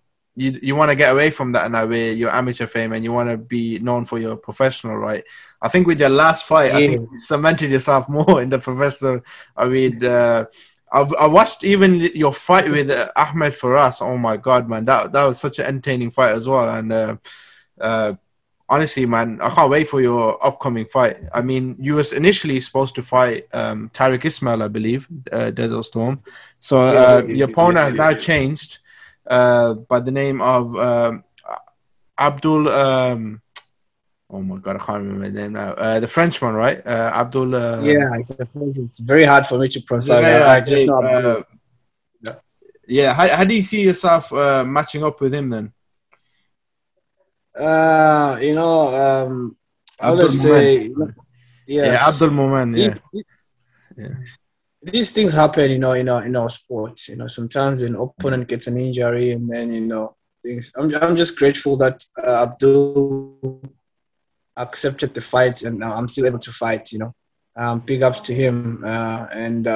to get away from that now, where your amateur fame and you want to be known for your professional, right? I think with your last fight, I think you cemented yourself more in the professional. I mean, I watched even your fight with Ahmed Faras. Oh my God, man, that was such an entertaining fight as well. And honestly, man, I can't wait for your upcoming fight. I mean, you was initially supposed to fight Tariq Ismail, I believe, Desert Storm. So your opponent has now changed by the name of Abdul. Oh my God, I can't remember his name now. The Frenchman, right? Abdul. Yeah, it's very hard for me to pronounce. I just know Abdul. Yeah, how do you see yourself matching up with him then? I would say, yeah, Abdul Moment. Yeah. These things happen, in our sports. Sometimes an opponent gets an injury, and then things. I'm just grateful that Abdul accepted the fight, and I'm still able to fight. Big ups to him, and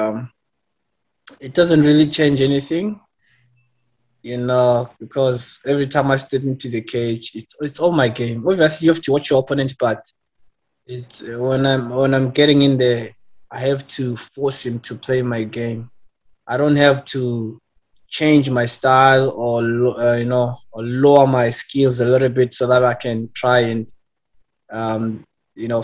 it doesn't really change anything. Because every time I step into the cage, it's all my game. Obviously, you have to watch your opponent, but it's when I'm getting in there, I have to force him to play my game. I don't have to change my style or lower my skills a little bit so that I can try and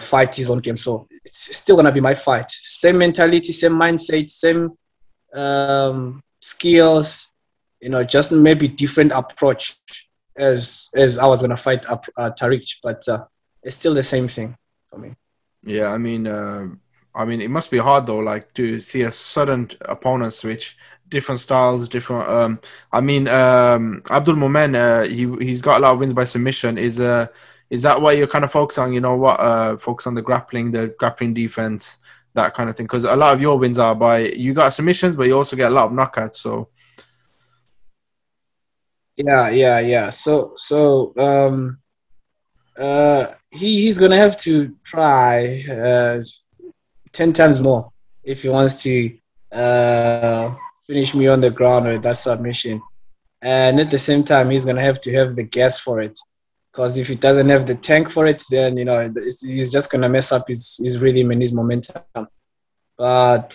fight his own game. So it's still gonna be my fight. Same mentality, same mindset, same skills. Just maybe different approach as I was gonna fight Tariq, but it's still the same thing for me. Yeah, I mean, it must be hard though, like to see a sudden opponent switch, different styles, different. Abdul Moment, he's got a lot of wins by submission. Is that what you're kind of focusing on? Focus on the grappling defense, that kind of thing. Because a lot of your wins are by you got submissions, but you also get a lot of knockouts. So. Yeah. So he's gonna have to try 10 times more if he wants to finish me on the ground with that submission. And at the same time, he's gonna have to have the gas for it, because if he doesn't have the tank for it, then he's just gonna mess up his rhythm and his momentum. But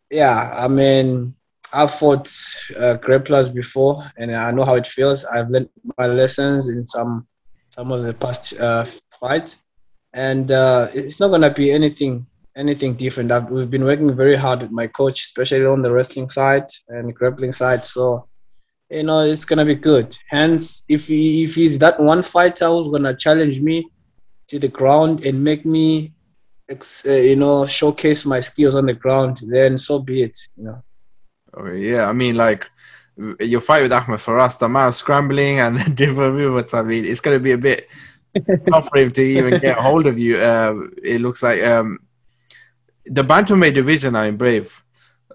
yeah, I mean, I've fought grapplers before, and I know how it feels. I've learned my lessons in some of the past fights, and it's not gonna be anything different. We've been working very hard with my coach, especially on the wrestling side and grappling side. So it's gonna be good. Hence, if he's that one fighter who's gonna challenge me to the ground and make me, showcase my skills on the ground, then so be it. Okay, yeah, I mean, like your fight with Ahmed Faras, the amount of scrambling and the different movements. I mean, it's going to be a bit tough for him to even get a hold of you. It looks like the bantamweight division now in Brave.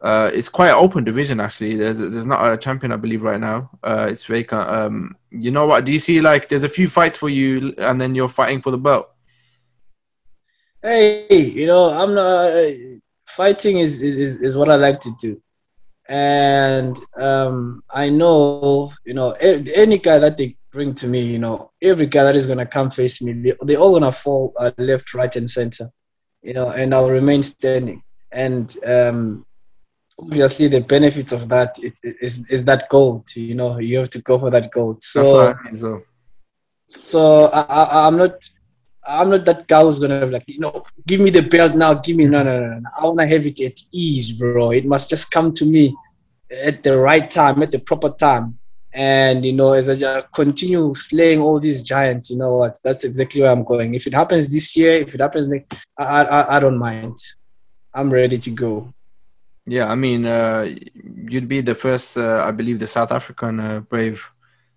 It's quite an open division actually. There's not a champion, I believe, right now. It's vacant. You know what? Do you see like there's a few fights for you, and then you're fighting for the belt? Hey, I'm not fighting is what I like to do. And I know, any guy that they bring to me, every guy that is going to come face me, they're all going to fall left, right, and center, and I'll remain standing. And obviously, the benefits of that is that gold. You have to go for that gold. So, so I'm not that guy who's gonna like, give me the belt now, give me no. I wanna have it at ease, bro. It must just come to me at the right time, at the proper time. And as I continue slaying all these giants, you know what? That's exactly where I'm going. If it happens this year, if it happens next, I don't mind. I'm ready to go. Yeah, I mean, you'd be the first, I believe, the South African Brave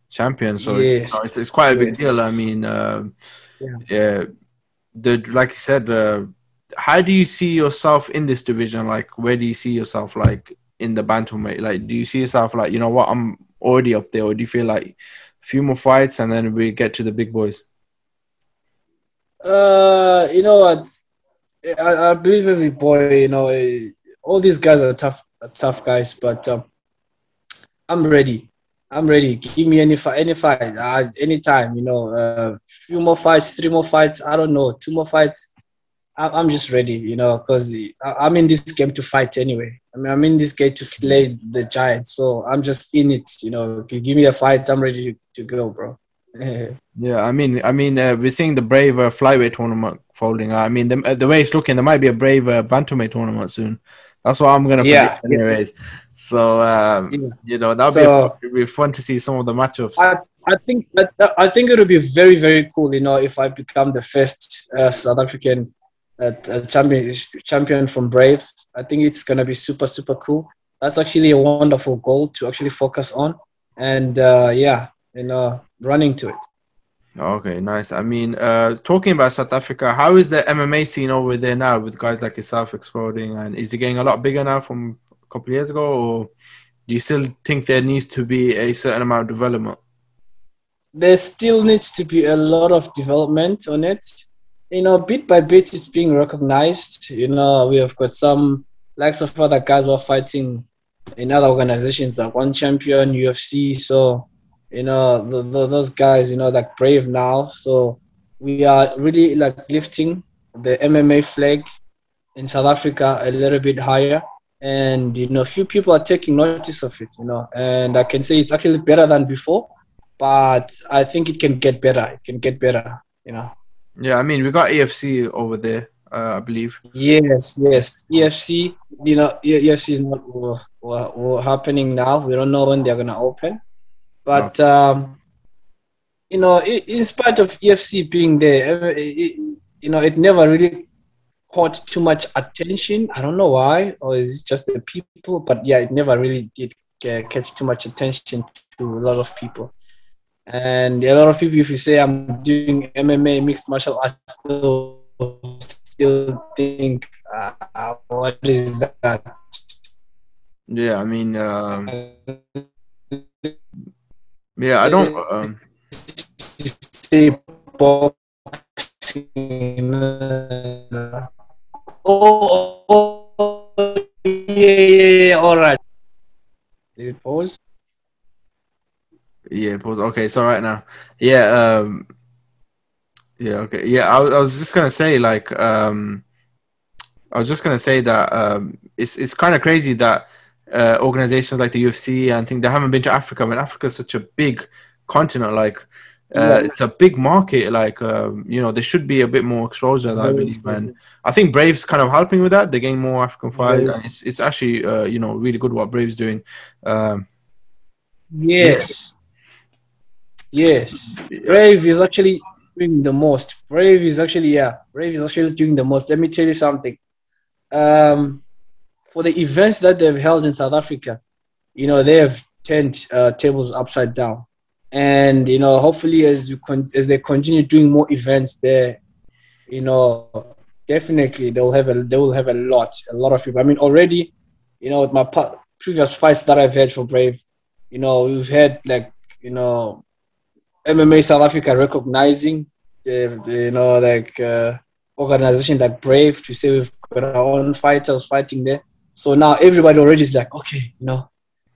champion. So Yes. it's quite a big deal. I Yes. mean, Yeah. like you said, how do you see yourself in this division? Like, where do you see yourself, like, in the bantamweight? Like, do you see yourself like, you know what, I'm already up there, or do you feel like a few more fights and then we get to the big boys? You know what? I believe every boy, you know, all these guys are tough guys, but I'm ready. I'm ready. Give me any fight, anytime. You know, few more fights, 3 more fights. I don't know, 2 more fights. I'm just ready. You know, because I'm in this game to fight anyway. I mean, I'm in this game to slay the giants. So I'm just in it. You know, give me a fight. I'm ready to go, bro. Yeah, I mean, we're seeing the Brave flyweight tournament folding. I mean, the way it's looking, there might be a Brave bantamweight tournament soon. That's what I'm gonna predict, Yeah. anyways. So, Yeah. you know, that'll So be fun to see some of the matchups. I think it would be very, very cool, you know, if I become the first South African champion from Brave. I think it's gonna be super, super cool. That's actually a wonderful goal to actually focus on, and yeah, you know, running to it. Okay, nice. I mean, talking about South Africa, how is the MMA scene over there now with guys like yourself exploding? And is it getting a lot bigger now from a couple of years ago, or do you still think there needs to be a certain amount of development? There still needs to be a lot of development on it. You know, bit by bit, it's being recognized. You know, we have got some likes of other guys who are fighting in other organizations like One Champion, UFC. So, you know, those guys, you know, like Brave now. So we are really like lifting the MMA flag in South Africa a little bit higher. And, you know, few people are taking notice of it, you know, and I can say it's actually better than before, but I think it can get better. It can get better, you know. Yeah, I mean, we got AFC over there, I believe. Yes. EFC, you know, EFC is not happening now. We don't know when they're going to open. But, you know, in spite of EFC being there, you know, it never really caught too much attention. I don't know why, or is it just the people? But yeah, it never really did catch too much attention to a lot of people. And a lot of people, if you say I'm doing MMA, mixed martial arts, still think, what is that? Yeah, I mean, yeah, I don't. Say boxing. Yeah, all right. Did it pause? Yeah, pause. Okay, it's all right now. Yeah, yeah, okay. Yeah, I was just gonna say, like, I was just gonna say that it's kind of crazy that organizations like the UFC and things, they haven't been to Africa. I mean, Africa is such a big continent. Like, it's a big market. Like, you know, there should be a bit more exposure, I believe. And I think Brave's kind of helping with that. They're getting more African fights, and it's actually you know, really good what Brave's doing. Yes. Brave is actually doing the most. Brave is actually doing the most. Let me tell you something. For the events that they've held in South Africa, you know, they have turned tables upside down. And, you know, hopefully as they continue doing more events there, you know, definitely they will have a lot of people. I mean, already, you know, with my previous fights that I've had for Brave, you know, we've had, like, you know, MMA South Africa recognizing the you know, like organization like Brave, to say we've got our own fighters fighting there. So now everybody already is like, okay, you know,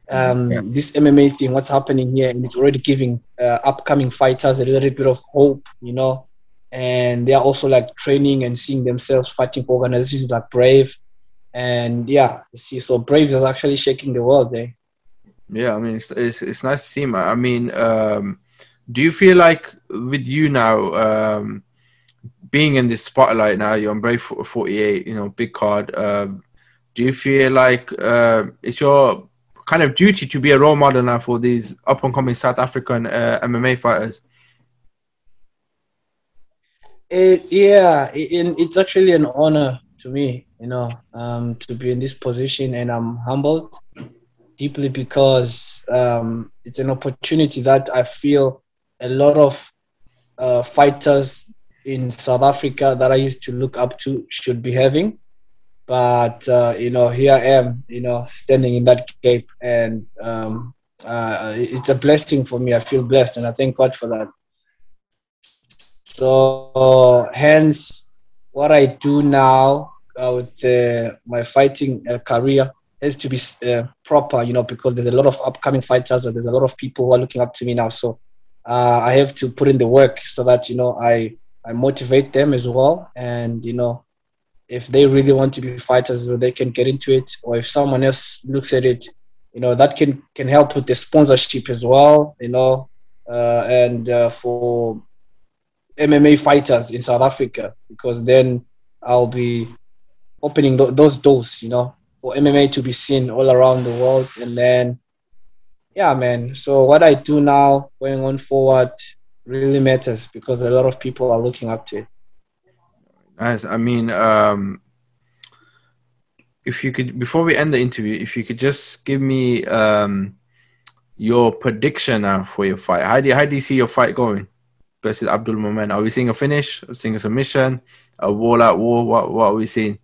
this MMA thing, what's happening here, and it's already giving upcoming fighters a little bit of hope, you know, and they are also like training and seeing themselves fighting for organizations like Brave, and yeah, you see, so Brave is actually shaking the world there. Yeah, I mean, it's nice to see, man. I mean, do you feel like with you now, being in this spotlight now, you're on Brave 48, you know, big card. Do you feel like it's your kind of duty to be a role model now for these up and coming South African MMA fighters? It's actually an honor to me, you know, to be in this position, and I'm humbled. deeply because it's an opportunity that I feel a lot of fighters in South Africa that I used to look up to should be having. But here I am, standing in that gap, and it's a blessing for me. I feel blessed, and I thank God for that. So, hence, what I do now with my fighting career has to be proper, because there's a lot of upcoming fighters, and there's a lot of people who are looking up to me now. So, I have to put in the work so that I motivate them as well, and if they really want to be fighters, they can get into it, or if someone else looks at it, that can help with the sponsorship as well, and for MMA fighters in South Africa, because then I'll be opening those doors, for MMA to be seen all around the world. And then, yeah, man. So what I do now, going on forward, really matters because a lot of people are looking up to it. Nice. I mean, if you could, before we end the interview, if you could just give me your prediction for your fight. How do you see your fight going versus Abdul Moment? Are we seeing a finish? Are we seeing a submission? A wall-out war? What are we seeing?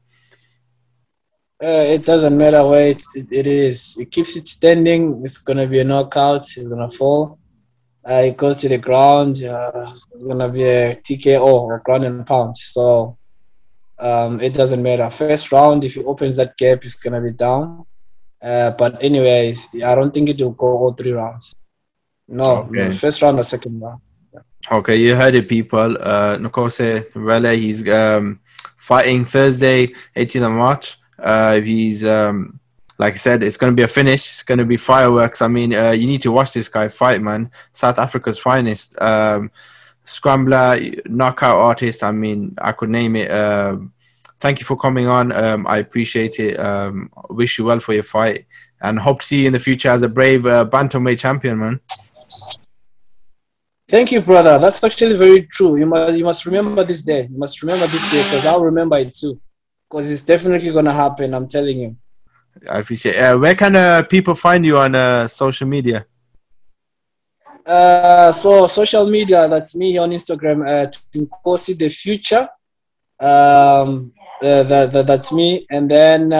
It doesn't matter where it is. It keeps it standing. It's gonna be a knockout. It's gonna fall. It goes to the ground. It's gonna be a TKO or ground and pound. So it doesn't matter. First round, if he opens that gap, it's gonna be down. But anyways, I don't think it will go all 3 rounds. No, first round or second round. Yeah. Okay, you heard it, people. Nkosi Ndebele, he's fighting Thursday, 18th of March. He's like I said, it's going to be a finish. It's going to be fireworks. I mean, you need to watch this guy fight, man. South Africa's finest. Scrambler, knockout artist. I mean, I could name it. Thank you for coming on. I appreciate it. Wish you well for your fight. And hope to see you in the future as a brave Bantamweight champion, man. Thank you, brother. That's actually very true. You must remember this day. You must remember this day because I'll remember it too. Because it's definitely going to happen, I'm telling you. I appreciate it. Where can people find you on social media? So social media, that's me on Instagram at Nkosi the Future. That's me. And then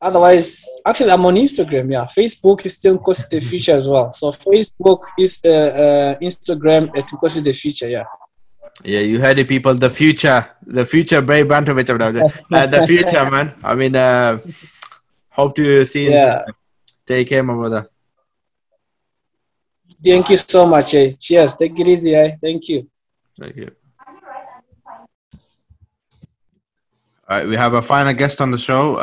otherwise, actually, I'm on Instagram. Yeah, Facebook is still Nkosi the Future as well. So Facebook is Instagram at Nkosi the Future. Yeah. Yeah, you heard it, people. The future brave Bantamweight. The future, man. I mean, hope to see you. Yeah. Take care, my brother. Thank you so much. Cheers. Take it easy. Thank you. Thank you. All right, we have a final guest on the show.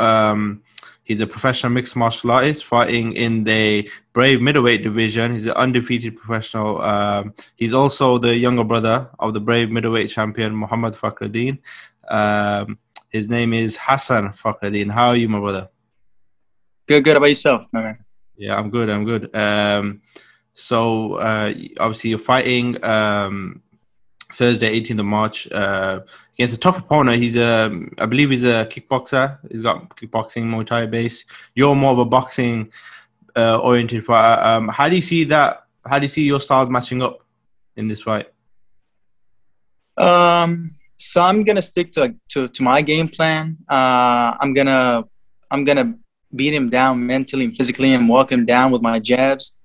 He's a professional mixed martial artist fighting in the brave middleweight division. He's an undefeated professional. He's also the younger brother of the brave middleweight champion, Muhammad Fakhreddine. His name is Hassan Fakhreddine. How are you, my brother? Good. How about yourself, my man? Yeah, I'm good. So obviously you're fighting Thursday, 18th of March, against a tough opponent. I believe he's a kickboxer. He's got kickboxing, Muay Thai base. You're more of a boxing oriented fighter. How do you see that? How do you see your styles matching up in this fight? So I'm gonna stick to my game plan. I'm gonna beat him down mentally and physically and walk him down with my jabs,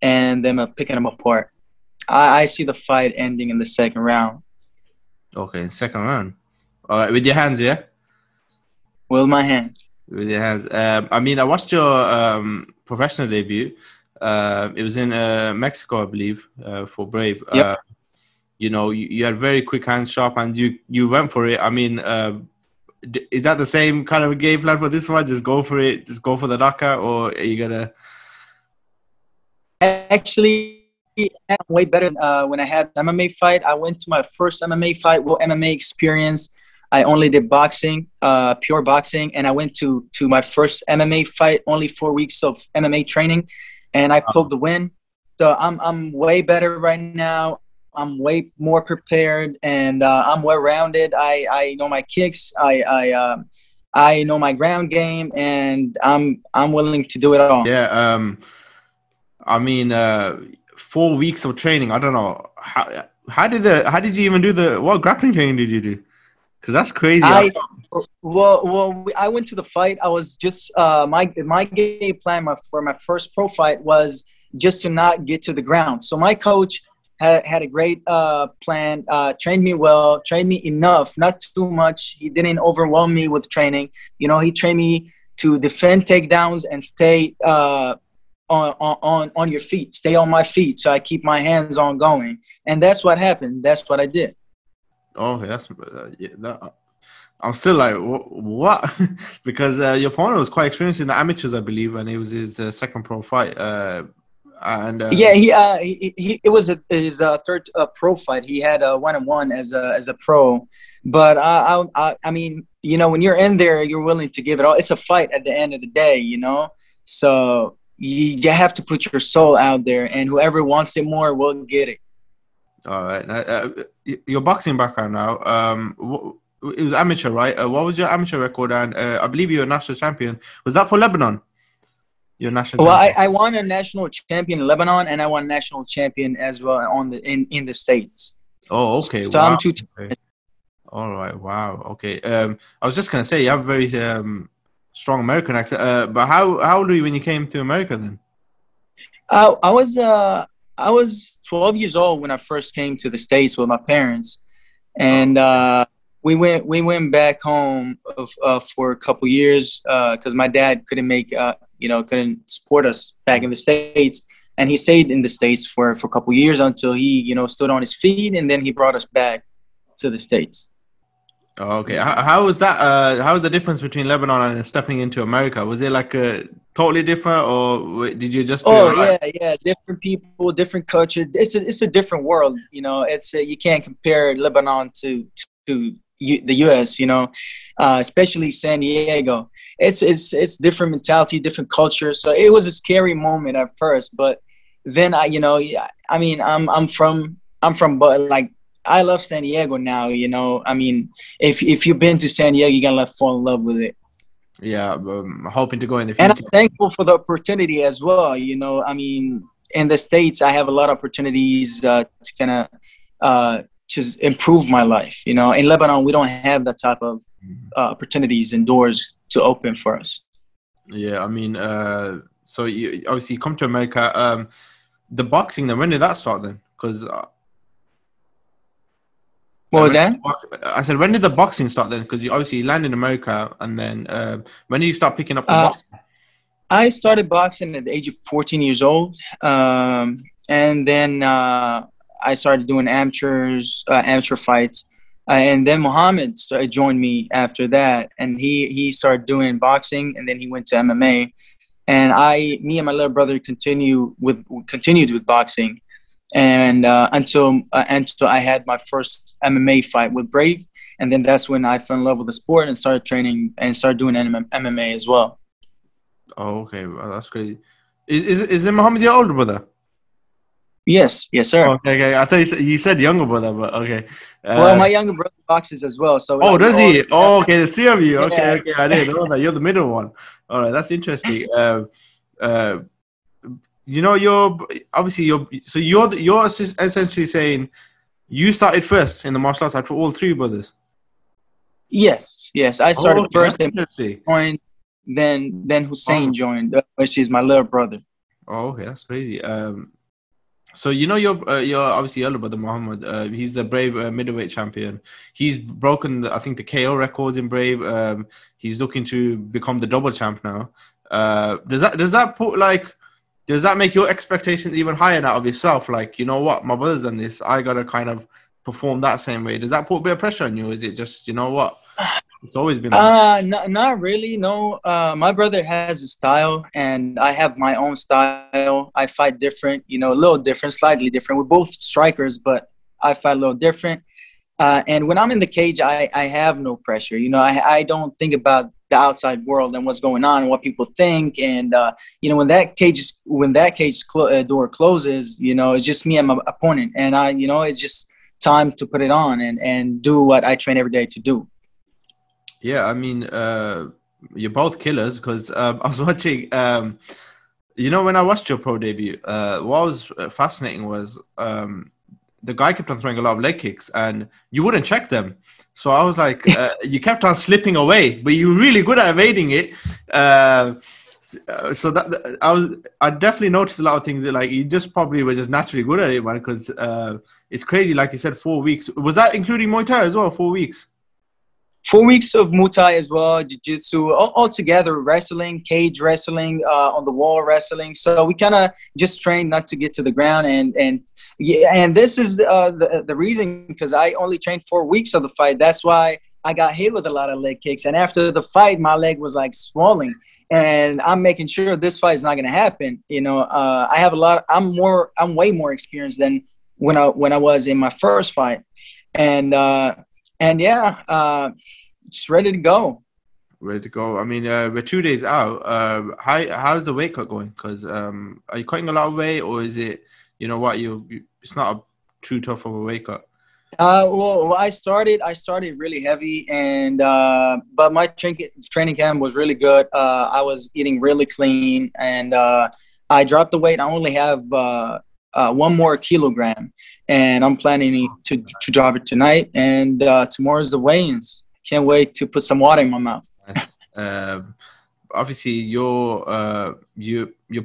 and then picking him apart. I see the fight ending in the second round. Okay, second round. All right, with your hands, yeah? With my hands. With your hands. I mean, I watched your professional debut. It was in Mexico, I believe, for Brave. Yep. You had very quick hands, sharp hands. You went for it. I mean, is that the same kind of game plan for this one? Just go for it. Just go for the knockout, or are you gonna? Actually, I'm way better. When I had MMA fight, I went to my first MMA fight, MMA experience. I only did boxing, pure boxing, and I went to my first MMA fight, only 4 weeks of MMA training, and I pulled the win. So I'm way better right now. I'm way more prepared, and I'm well-rounded. I know my kicks. I know my ground game, and I'm willing to do it all. Yeah. I mean, 4 weeks of training. I don't know how did you even do what grappling training did you do? Because that's crazy. I went to the fight. I was just my game plan for my first pro fight was just to not get to the ground. So my coach had a great plan, trained me well, trained me enough, not too much. He didn't overwhelm me with training. You know, he trained me to defend takedowns and stay on your feet, stay on my feet, so I keep my hands on going. And that's what happened. That's what I did. Okay, that's I'm still like, what? Because your opponent was quite experienced in the amateurs, I believe, and it was his second pro fight. Yeah, it was his third pro fight. He had a 1-on-1 as a pro. But I mean, you know, when you're in there, you're willing to give it all. It's a fight at the end of the day, you know. So you have to put your soul out there, and whoever wants it more will get it. All right. Your boxing background now, it was amateur, right? What was your amateur record? And I believe you're a national champion. Was that for Lebanon? You're a national champion. I won a national champion in Lebanon, and I won a national champion as well in the States. Oh, okay. So wow. I'm Okay. All right. Wow. Okay. I was just gonna say you have a very strong American accent. But how old were you when you came to America then? I was 12 years old when I first came to the States with my parents, and we went back home for a couple years because my dad couldn't support us back in the States, and he stayed in the States for a couple years until he stood on his feet, and then he brought us back to the States. Oh, okay. How was that? How was the difference between Lebanon and stepping into America? Was it like totally different, or did you just? Yeah. Different people, different culture. It's a different world. You know, you can't compare Lebanon to the U.S. You know, especially San Diego. It's different mentality, different culture. So it was a scary moment at first, but then I'm from but like. I love San Diego now, you know. I mean, if you've been to San Diego, you're going to fall in love with it. Yeah, I'm hoping to go in the future. And I'm thankful for the opportunity as well, you know. I mean, in the States, I have a lot of opportunities to kind of just improve my life, you know. In Lebanon, we don't have that type of opportunities and doors to open for us. Yeah, I mean, so you obviously come to America. The boxing, then when did that start then? Because... What was that? I said, when did the boxing start then? Because you obviously land in America, and then when did you start picking up the boxing? I started boxing at the age of 14 years old, and then I started doing amateur fights, and then Muhammad joined me after that, and he started doing boxing, and then he went to MMA, and me and my little brother continued with boxing. And until I had my first MMA fight with Brave, and then that's when I fell in love with the sport and started training and started doing MMA as well. Oh, okay, well, that's crazy. Is it Muhammad your older brother? Yes, sir. Okay. I thought you said younger brother, but okay. Well, my younger brother boxes as well. So. Oh, does he? Oh, okay. There's three of you. Okay. I didn't know that. You're the middle one. All right, that's interesting. You know, you're essentially saying you started first in the martial arts for all three brothers. Yes. I started first, and then Hussein joined, which is my little brother. Oh, okay, that's crazy. So you know, you're obviously your older brother Muhammad. He's the Brave middleweight champion. He's broken the KO records in Brave. He's looking to become the double champ now. Does that make your expectations even higher now of yourself? Like, you know what, my brother's done this, I gotta kind of perform that same way. Does that put a bit of pressure on you? Or is it just, you know what, it's always been not really, no. My brother has a style, and I have my own style. I fight different, you know, a little different, slightly different. We're both strikers, but I fight a little different. And when I'm in the cage, I have no pressure. You know, I don't think about the outside world and what's going on and what people think. And, you know, when that cage door closes, you know, it's just me and my opponent. And it's just time to put it on and do what I train every day to do. Yeah, I mean, you're both killers because I was watching. You know, when I watched your pro debut, what was fascinating was the guy kept on throwing a lot of leg kicks, and you wouldn't check them. So I was like, you kept on slipping away, but you were really good at evading it. So that I definitely noticed a lot of things that like you just probably were just naturally good at it, man. Because it's crazy, like you said, 4 weeks. Was that including Muay Thai as well? 4 weeks. 4 weeks of Muay Thai as well, Jiu-Jitsu, all together, wrestling, cage wrestling, on the wall wrestling. So we kind of just trained not to get to the ground, and yeah, and this is the reason, because I only trained 4 weeks of the fight. That's why I got hit with a lot of leg kicks, and after the fight, my leg was like swelling, and I'm making sure this fight is not going to happen. You know, I have a lot. I'm way more experienced than when I was in my first fight, and yeah, just ready to go. Ready to go. I mean, we're 2 days out. How's the weight cut going? Because are you cutting a lot of weight, or is it, you know what, it's not too tough of a weight cut? Well, I started really heavy, and but my training camp was really good. I was eating really clean, and I dropped the weight. I only have 1 more kilogram, and I'm planning to drop it tonight. And tomorrow's the weigh-ins. Can't wait to put some water in my mouth. Obviously, your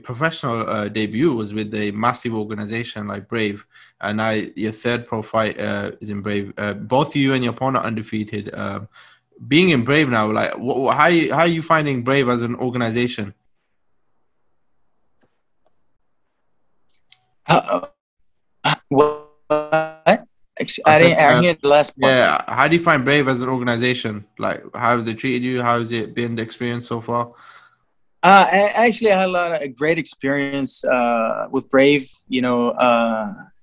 professional debut was with a massive organization like Brave, and your third pro fight is in Brave. Both you and your opponent undefeated. Being in Brave now, like, how are you finding Brave as an organization? What? I didn't hear the last part. Yeah, how do you find Brave as an organization? Like, how have they treated you? How has it been, the experience so far? Actually, I had a lot of great experience with Brave. You know,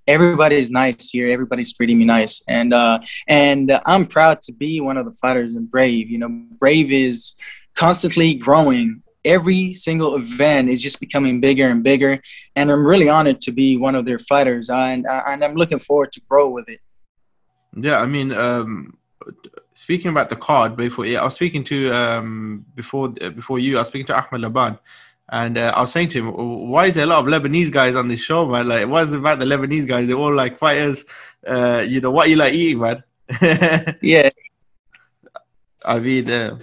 everybody's nice here. Everybody's treating me nice, and I'm proud to be one of the fighters in Brave. You know, Brave is constantly growing. Every single event is just becoming bigger and bigger, and I'm really honored to be one of their fighters, and I'm looking forward to grow with it. Yeah, I mean, speaking about the card, I was speaking to before you, I was speaking to Ahmed Labban, and I was saying to him, why is there a lot of Lebanese guys on this show, man? Like, what is it about the Lebanese guys? They're all like fighters. You know, what you like eating, man? Yeah. I mean,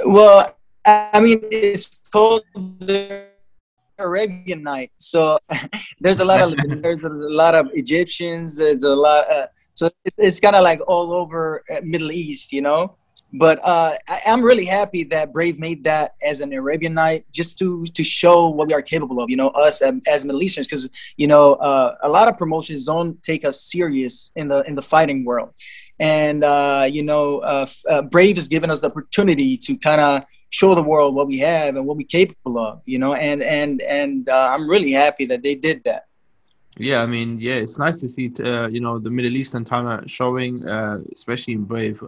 well, I mean, it's called the Arabian night, so there's a lot of Egyptians. There's a lot, so it's kind of like all over Middle East, you know. But I'm really happy that Brave made that as an Arabian night, just to show what we are capable of, you know, us as Middle Easterns, because you know a lot of promotions don't take us serious in the fighting world. And, you know, Brave has given us the opportunity to kind of show the world what we have and what we're capable of, you know, and I'm really happy that they did that. Yeah, I mean, yeah, it's nice to see, you know, the Middle Eastern talent showing, especially in Brave.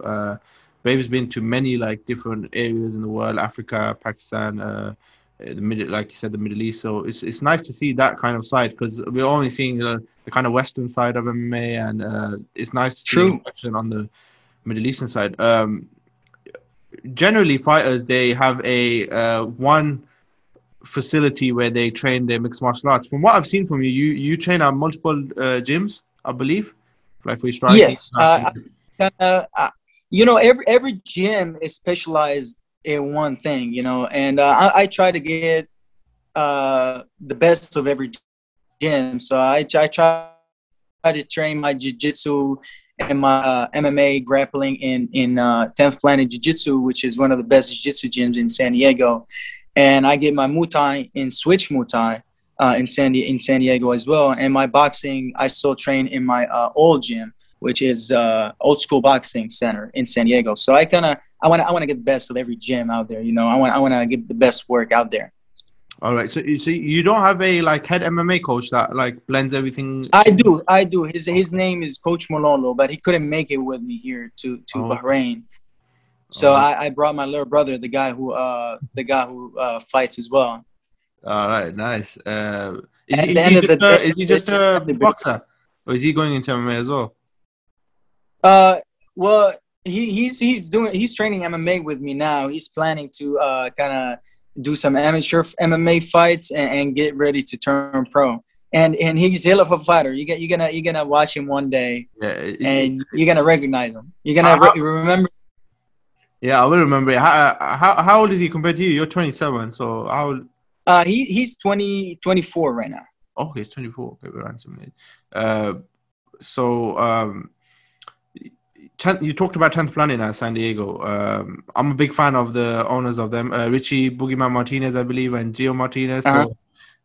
Brave's been to many, like, different areas in the world, Africa, Pakistan, like you said, the Middle East. So it's nice to see that kind of side, because we're only seeing the kind of Western side of MMA, and it's nice to see action on the Middle Eastern side. Generally, fighters, they have a one facility where they train their mixed martial arts. From what I've seen from you, you train at multiple gyms, I believe, like for striking. Yes, you know, every gym is specialized in one thing, you know, and I try to get the best of every gym. So I try to train my jiu-jitsu and my MMA grappling in 10th Planet Jiu-Jitsu, which is one of the best jiu-jitsu gyms in San Diego. And I get my Muay Thai in Switch Muay Thai in San Diego as well. And my boxing, I still train in my old gym, which is Old School Boxing Center in San Diego. So I want to get the best of every gym out there. You know, I want to get the best work out there. All right. So you don't have a like head MMA coach that like blends everything? I do. His name is Coach Mololo, but he couldn't make it with me here to Bahrain. So I brought my little brother, the guy who fights as well. All right. Nice. Is he just a boxer, or is he going into MMA as well? Well, he's training MMA with me now. He's planning to kind of do some amateur MMA fights and get ready to turn pro. And he's a hell of a fighter. You're gonna watch him one day, and you're gonna recognize him. You're gonna remember. Yeah, I will remember it. How old is he compared to you? You're 27, so how old? He's 24 right now. Oh, he's 24. Okay, we're around so you talked about 10th Planet now, San Diego. I'm a big fan of the owners of them, Richie Boogeyman Martinez, I believe, and Gio Martinez. So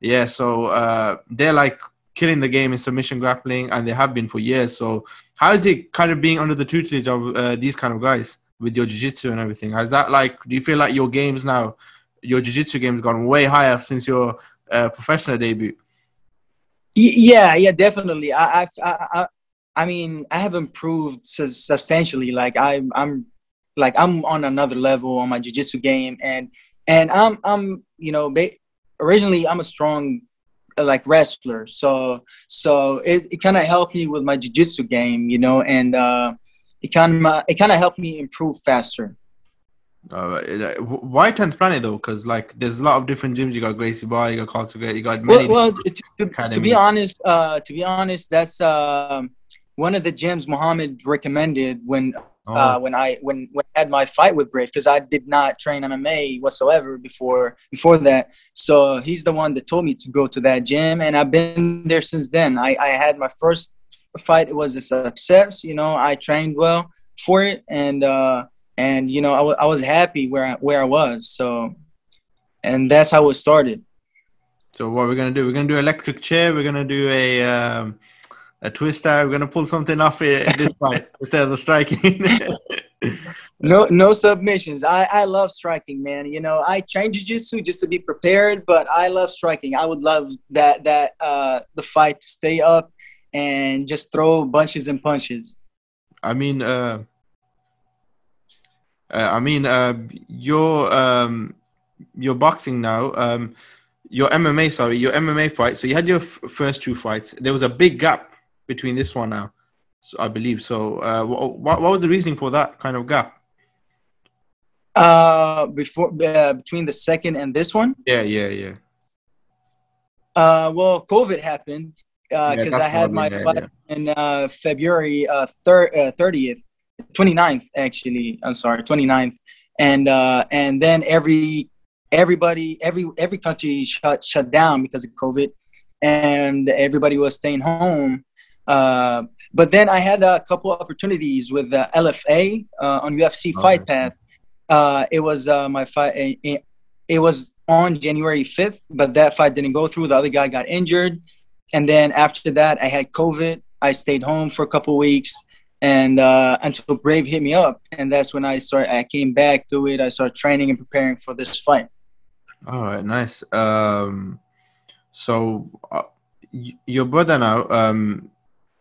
yeah, so they're like killing the game in submission grappling, and they have been for years. So how is it kind of being under the tutelage of these kind of guys with your jiu-jitsu and everything? Has that, like, do you feel like your games now, your jiu-jitsu game's gone way higher since your professional debut? Yeah, definitely. I mean, I have improved substantially. Like I'm on another level on my jiu-jitsu game, and I'm originally I'm a strong like wrestler, so it kind of helped me with my jiu-jitsu game, and it kind of helped me improve faster. Why 10th Planet though? Because like there's a lot of different gyms. You got Gracie Bar, you got Cultivate, you got many. Well, to be honest, that's one of the gyms Muhammad recommended when I had my fight with Brave, because I did not train MMA whatsoever before that. So he's the one that told me to go to that gym, and I've been there since then. I had my first fight. It was a success. I trained well for it, and I was happy where I was. So, and that's how it started. So what we're gonna do? We're gonna do electric chair. We're gonna do a twister. We're gonna pull something off this fight instead of the striking. No submissions. I love striking, man. I train jiu-jitsu just to be prepared, but I love striking. I would love that the fight to stay up and just throw bunches and punches. Your boxing now, your MMA fight. So you had your first two fights. There was a big gap between this one now, so I believe. So what was the reasoning for that kind of gap? Between the second and this one? Yeah. Well, COVID happened because I had my fight in February 30th. 29th, actually. I'm sorry, 29th. And then every country shut down because of COVID, and everybody was staying home. But then I had a couple opportunities with the LFA on UFC Fight Path. It was my fight. It was on January 5th, but that fight didn't go through. The other guy got injured, and then after that, I had COVID. I stayed home for a couple weeks. And until Brave hit me up, and that's when I came back to it. I started training and preparing for this fight. All right, nice. So your brother now,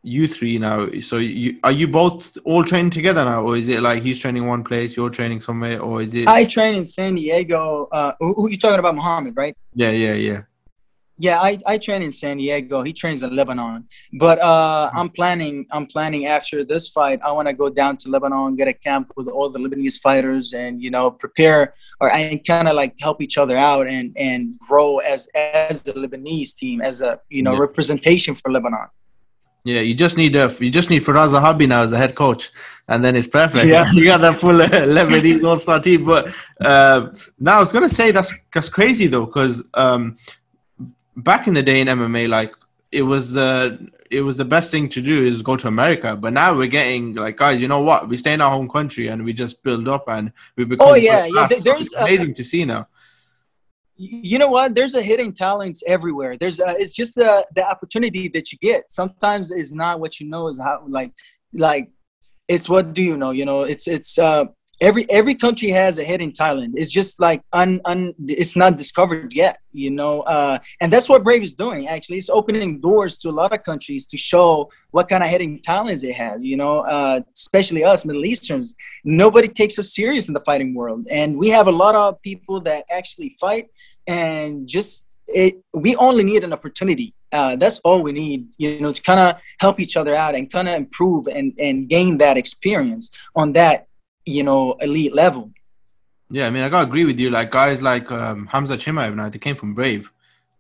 you three now. So are you both all training together now, or is it like he's training one place, you're training somewhere, or is it? I train in San Diego. Who you talking about, Muhammad, right? Yeah. Yeah, I train in San Diego. He trains in Lebanon. But I'm planning after this fight, I want to go down to Lebanon, get a camp with all the Lebanese fighters, and prepare and kind of like help each other out and grow as the Lebanese team, as a representation for Lebanon. Yeah, you just need Faraz Zahabi now as the head coach, and then it's perfect. Yeah. You got that full Lebanese all-star team. But now I was gonna say that's crazy though, because back in the day in MMA, like it was the best thing to do is go to America. But now we're getting like, guys, you know what? We stay in our home country and we just build up and we become. Oh yeah. It's amazing to see now. You know what? There's a hidden talents everywhere. It's just the opportunity that you get. Sometimes it's not what you know, is how like it's what do you know? It's every country has a hidden talent. It's just like it's not discovered yet, and that's what Brave is doing. Actually, it's opening doors to a lot of countries to show what kind of hidden talents it has. Especially us Middle Easterns. Nobody takes us serious in the fighting world, and we have a lot of people that actually fight. And we only need an opportunity. That's all we need, you know, to kind of help each other out and kind of improve and gain that experience on that, you know, elite level. Yeah, I mean, I gotta agree with you. Like guys like Hamza Chimaev now, they came from Brave,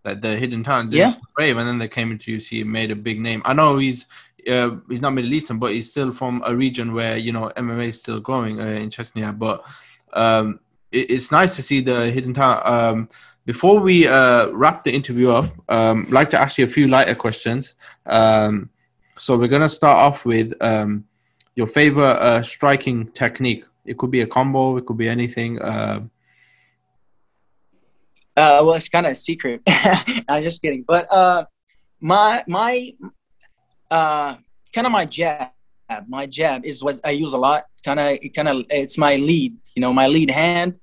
like the hidden talent. Yeah, Brave, and then they came into UFC and made a big name. I know he's not Middle Eastern, but he's still from a region where, you know, MMA is still growing in Chechnya. But it's nice to see the hidden talent. Before we wrap the interview up, I'd like to ask you a few lighter questions. So we're gonna start off with your favorite striking technique. It could be a combo. It could be anything. well, it's kind of a secret. I'm just kidding. But my kind of my jab. My jab is what I use a lot. It's my lead. You know, my lead hand.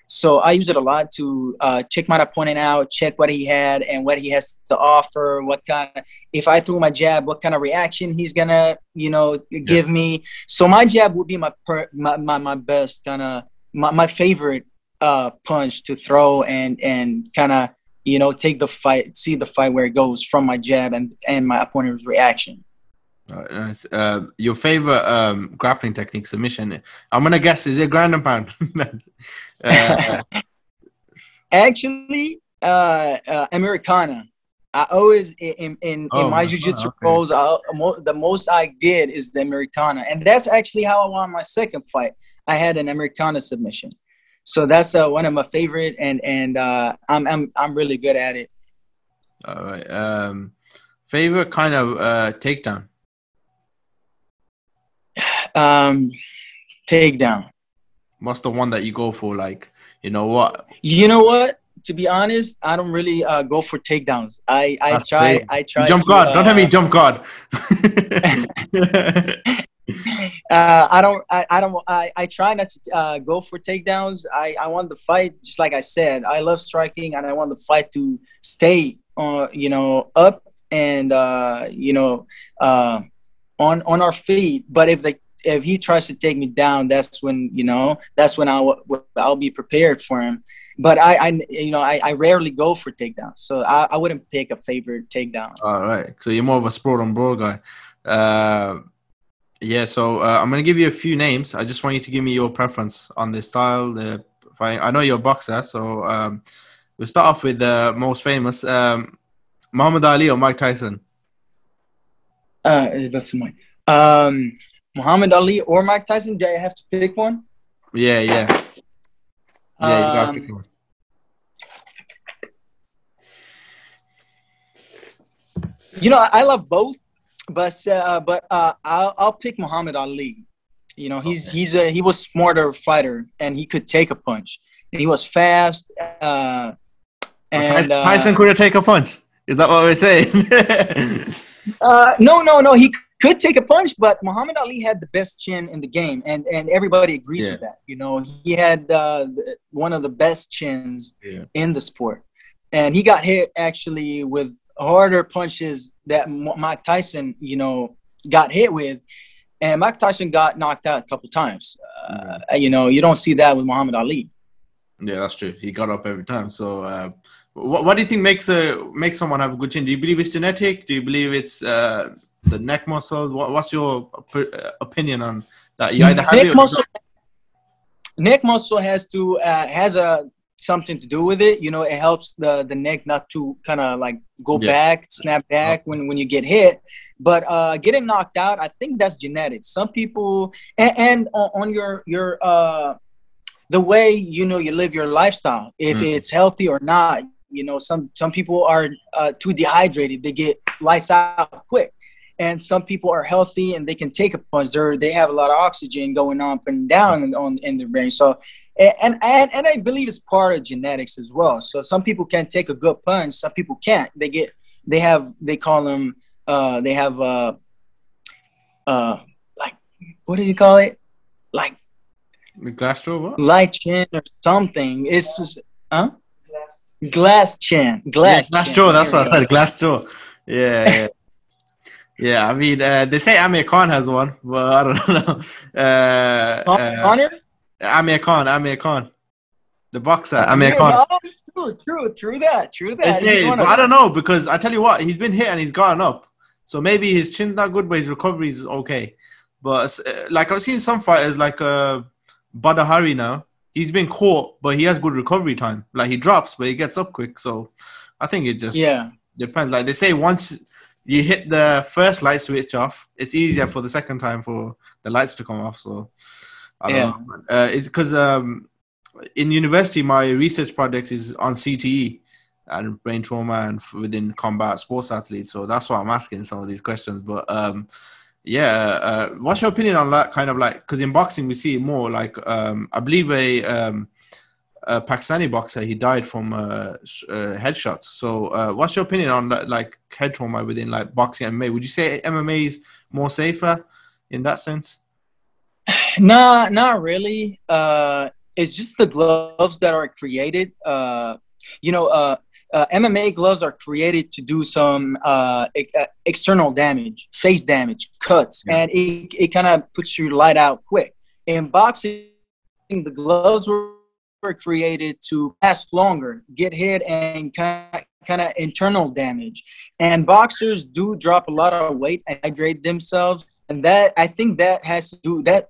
So I use it a lot to check my opponent out, check what he had and what he has to offer. If I threw my jab, what kind of reaction he's gonna, you know, give me. So my jab would be my best kind of my favorite punch to throw and kind of, you know, take the fight, see the fight where it goes from my jab and my opponent's reaction. Nice. Your favorite grappling technique, submission? I'm gonna guess, is it ground and pound? Actually, Americana. I always in my jiu-jitsu pros, the most I did is the Americana, and that's actually how I won my second fight. I had an Americana submission, so that's one of my favorite, and I'm really good at it. All right. Favorite kind of takedown? Takedown. What's the one that you go for? Like, you know what? You know what? To be honest, I don't really go for takedowns. I try. Jump guard. Don't have me jump guard. I try not to go for takedowns. I want the fight, just like I said. I love striking, and I want the fight to stay you know, up and you know, on our feet. But if he tries to take me down, that's when, you know, I'll be prepared for him. But I rarely go for takedowns, so I wouldn't pick a favorite takedown. All right, so you're more of a sprawl on brawl guy. Yeah, so I'm gonna give you a few names. I just want you to give me your preference on this style. I know you're a boxer, so we'll start off with the most famous, Muhammad Ali or Mike Tyson. That's Mike. Muhammad Ali or Mike Tyson? Do I have to pick one? Yeah. Yeah, you gotta pick one. You know, I love both, but I'll pick Muhammad Ali. You know, he was smarter fighter, and he could take a punch, and he was fast. And Tyson couldn't take a punch. Is that what we're saying? No. He could take a punch, but Muhammad Ali had the best chin in the game, and everybody agrees with that. You know, he had one of the best chins in the sport, and he got hit actually with harder punches that Mike Tyson, you know, got hit with, and Mike Tyson got knocked out a couple times. You know, you don't see that with Muhammad Ali. Yeah, that's true. He got up every time. So, what do you think makes someone have a good chin? Do you believe it's genetic? Do you believe it's the neck muscles? What's your opinion on that? You either have neck muscle has something to do with it. You know, it helps the neck not to kind of like go back, snap back when you get hit. But getting knocked out, I think that's genetic. Some people and on your the way, you know, you live your lifestyle, if it's healthy or not. You know, some people are too dehydrated; they get lights out quick. And some people are healthy and they can take a punch. They have a lot of oxygen going up and down in their brain. So, and I believe it's part of genetics as well. So some people can take a good punch, some people can't. They have like, what do you call it? Like glass jaw, what? Light chin or something. It's just, glass chin. Glass jaw. That's what I said. Glass jaw. Yeah. Yeah, I mean, they say Amir Khan has one, but I don't know. Amir Khan, the boxer, Amir Khan. that. They say, but I don't know, because I tell you what, he's been hit and he's gone up. So maybe his chin's not good, but his recovery is okay. But like I've seen some fighters like Badr Hari now. He's been caught, but he has good recovery time. Like he drops, but he gets up quick. So I think it just depends. Like they say, once you hit the first light switch off, it's easier for the second time for the lights to come off. So I don't know. It's because in university, my research project is on CTE and brain trauma and within combat sports athletes. So that's why I'm asking some of these questions. But what's your opinion on that kind of like, because in boxing we see it more like, I believe a Pakistani boxer, he died from headshots. So what's your opinion on that, like head trauma within like boxing and MMA? Would you say MMA is more safer in that sense? No, not really. It's just the gloves that are created. MMA gloves are created to do some external damage, face damage, cuts, and it kind of puts you light out quick. In boxing, the gloves were created to last longer, get hit, and kind of internal damage. And boxers do drop a lot of weight and hydrate themselves. And that, I think that has to do, that's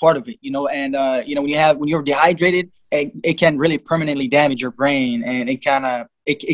part of it, and, when you're dehydrated, it can really permanently damage your brain, and it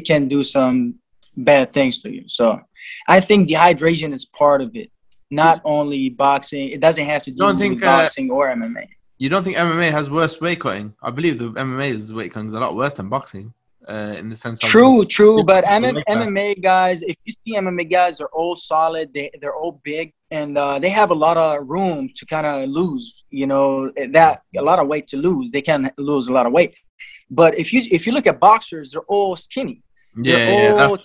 can do some bad things to you. So I think dehydration is part of it, not only boxing. It doesn't have to do with boxing or MMA. You don't think MMA has worse weight cutting? I believe the MMA's weight cutting is a lot worse than boxing. In the sense of true, but MMA guys, if you see MMA guys, they're all solid, they're all big, and they have a lot of room to kind of lose, a lot of weight to lose. They can lose a lot of weight. But if you look at boxers, they're all skinny. That's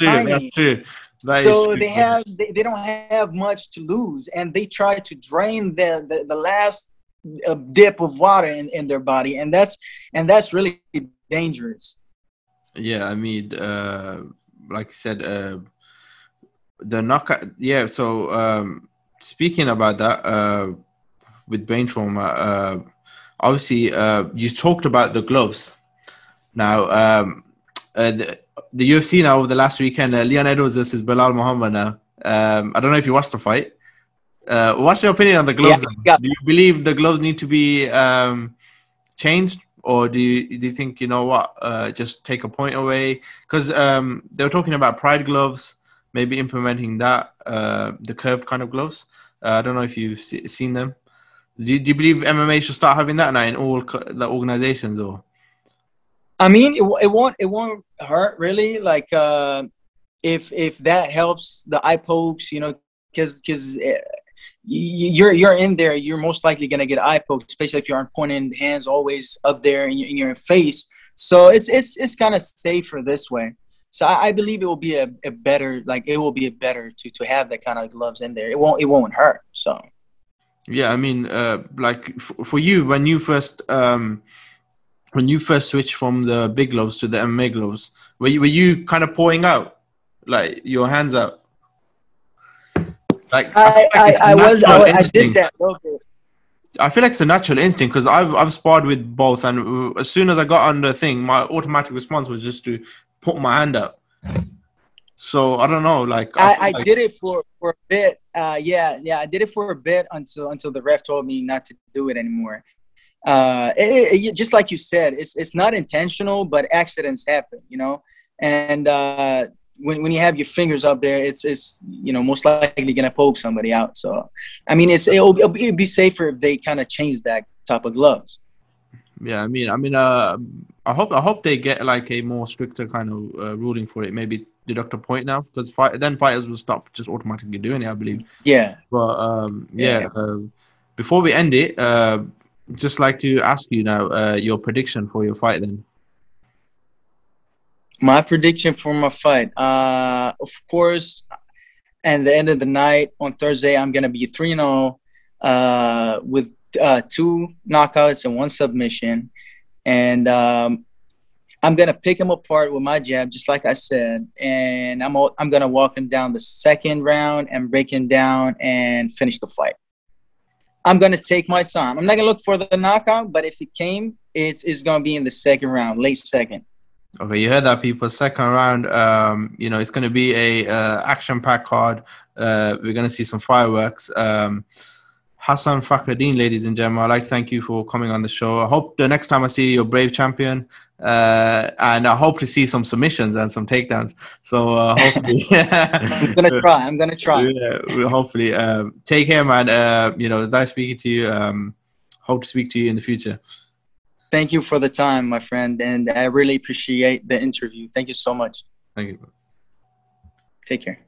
true. So they don't have much to lose, and they try to drain the last dip of water in their body, and that's really dangerous. Yeah, I mean, like I said, the knockout. Yeah, so speaking about that, with brain trauma, obviously, you talked about the gloves. Now, the UFC now over the last weekend, Leon Edwards versus Belal Muhammad. Now, I don't know if you watched the fight. What's your opinion on the gloves? Do you believe the gloves need to be changed? Or do you think, just take a point away? Because they were talking about pride gloves, maybe implementing that, the curved kind of gloves. I don't know if you've seen them. Do you believe MMA should start having that now in all the organizations? Or I mean, it won't hurt really. Like if that helps the eye pokes, because you're in there, you're most likely going to get eye poked, especially if you're pointing hands always up there in your face. So it's kind of safer this way. So I believe it will be a better to have that kind of gloves in there. It won't hurt. So yeah, I mean, like for you, when you first switched from the big gloves to the MMA gloves, were you kind of pouring out, like your hands out? Like I did that. I feel like it's a natural instinct because I've sparred with both, and as soon as I got on the thing, my automatic response was just to put my hand up. So I don't know, like I did it for a bit. I did it for a bit until the ref told me not to do it anymore. Just like you said, it's not intentional, but accidents happen, and. When you have your fingers up there, it's most likely gonna poke somebody out. So, I mean, it'll be safer if they kind of change that type of gloves. Yeah, I mean, I hope they get like a more stricter kind of ruling for it. Maybe deduct a point now, because then fighters will stop just automatically doing it, I believe. Yeah. But before we end it, just like to ask you now your prediction for your fight then. My prediction for my fight, of course, at the end of the night on Thursday, I'm going to be 3-0 with 2 knockouts and 1 submission. And I'm going to pick him apart with my jab, just like I said. And I'm going to walk him down the second round and break him down and finish the fight. I'm going to take my time. I'm not going to look for the knockout, but if it came, it's going to be in the second round, late second. Okay, you heard that, people. Second round, you know, it's going to be a action-packed card. We're going to see some fireworks. Hassan Fakhreddine, ladies and gentlemen, I'd like to thank you for coming on the show. I hope the next time I see you, you're a brave champion. And I hope to see some submissions and some takedowns. So hopefully... I'm going to try. Yeah, hopefully. Take care, man. You know, nice speaking to you. Hope to speak to you in the future. Thank you for the time, my friend, and I really appreciate the interview. Thank you so much. Thank you. Take care.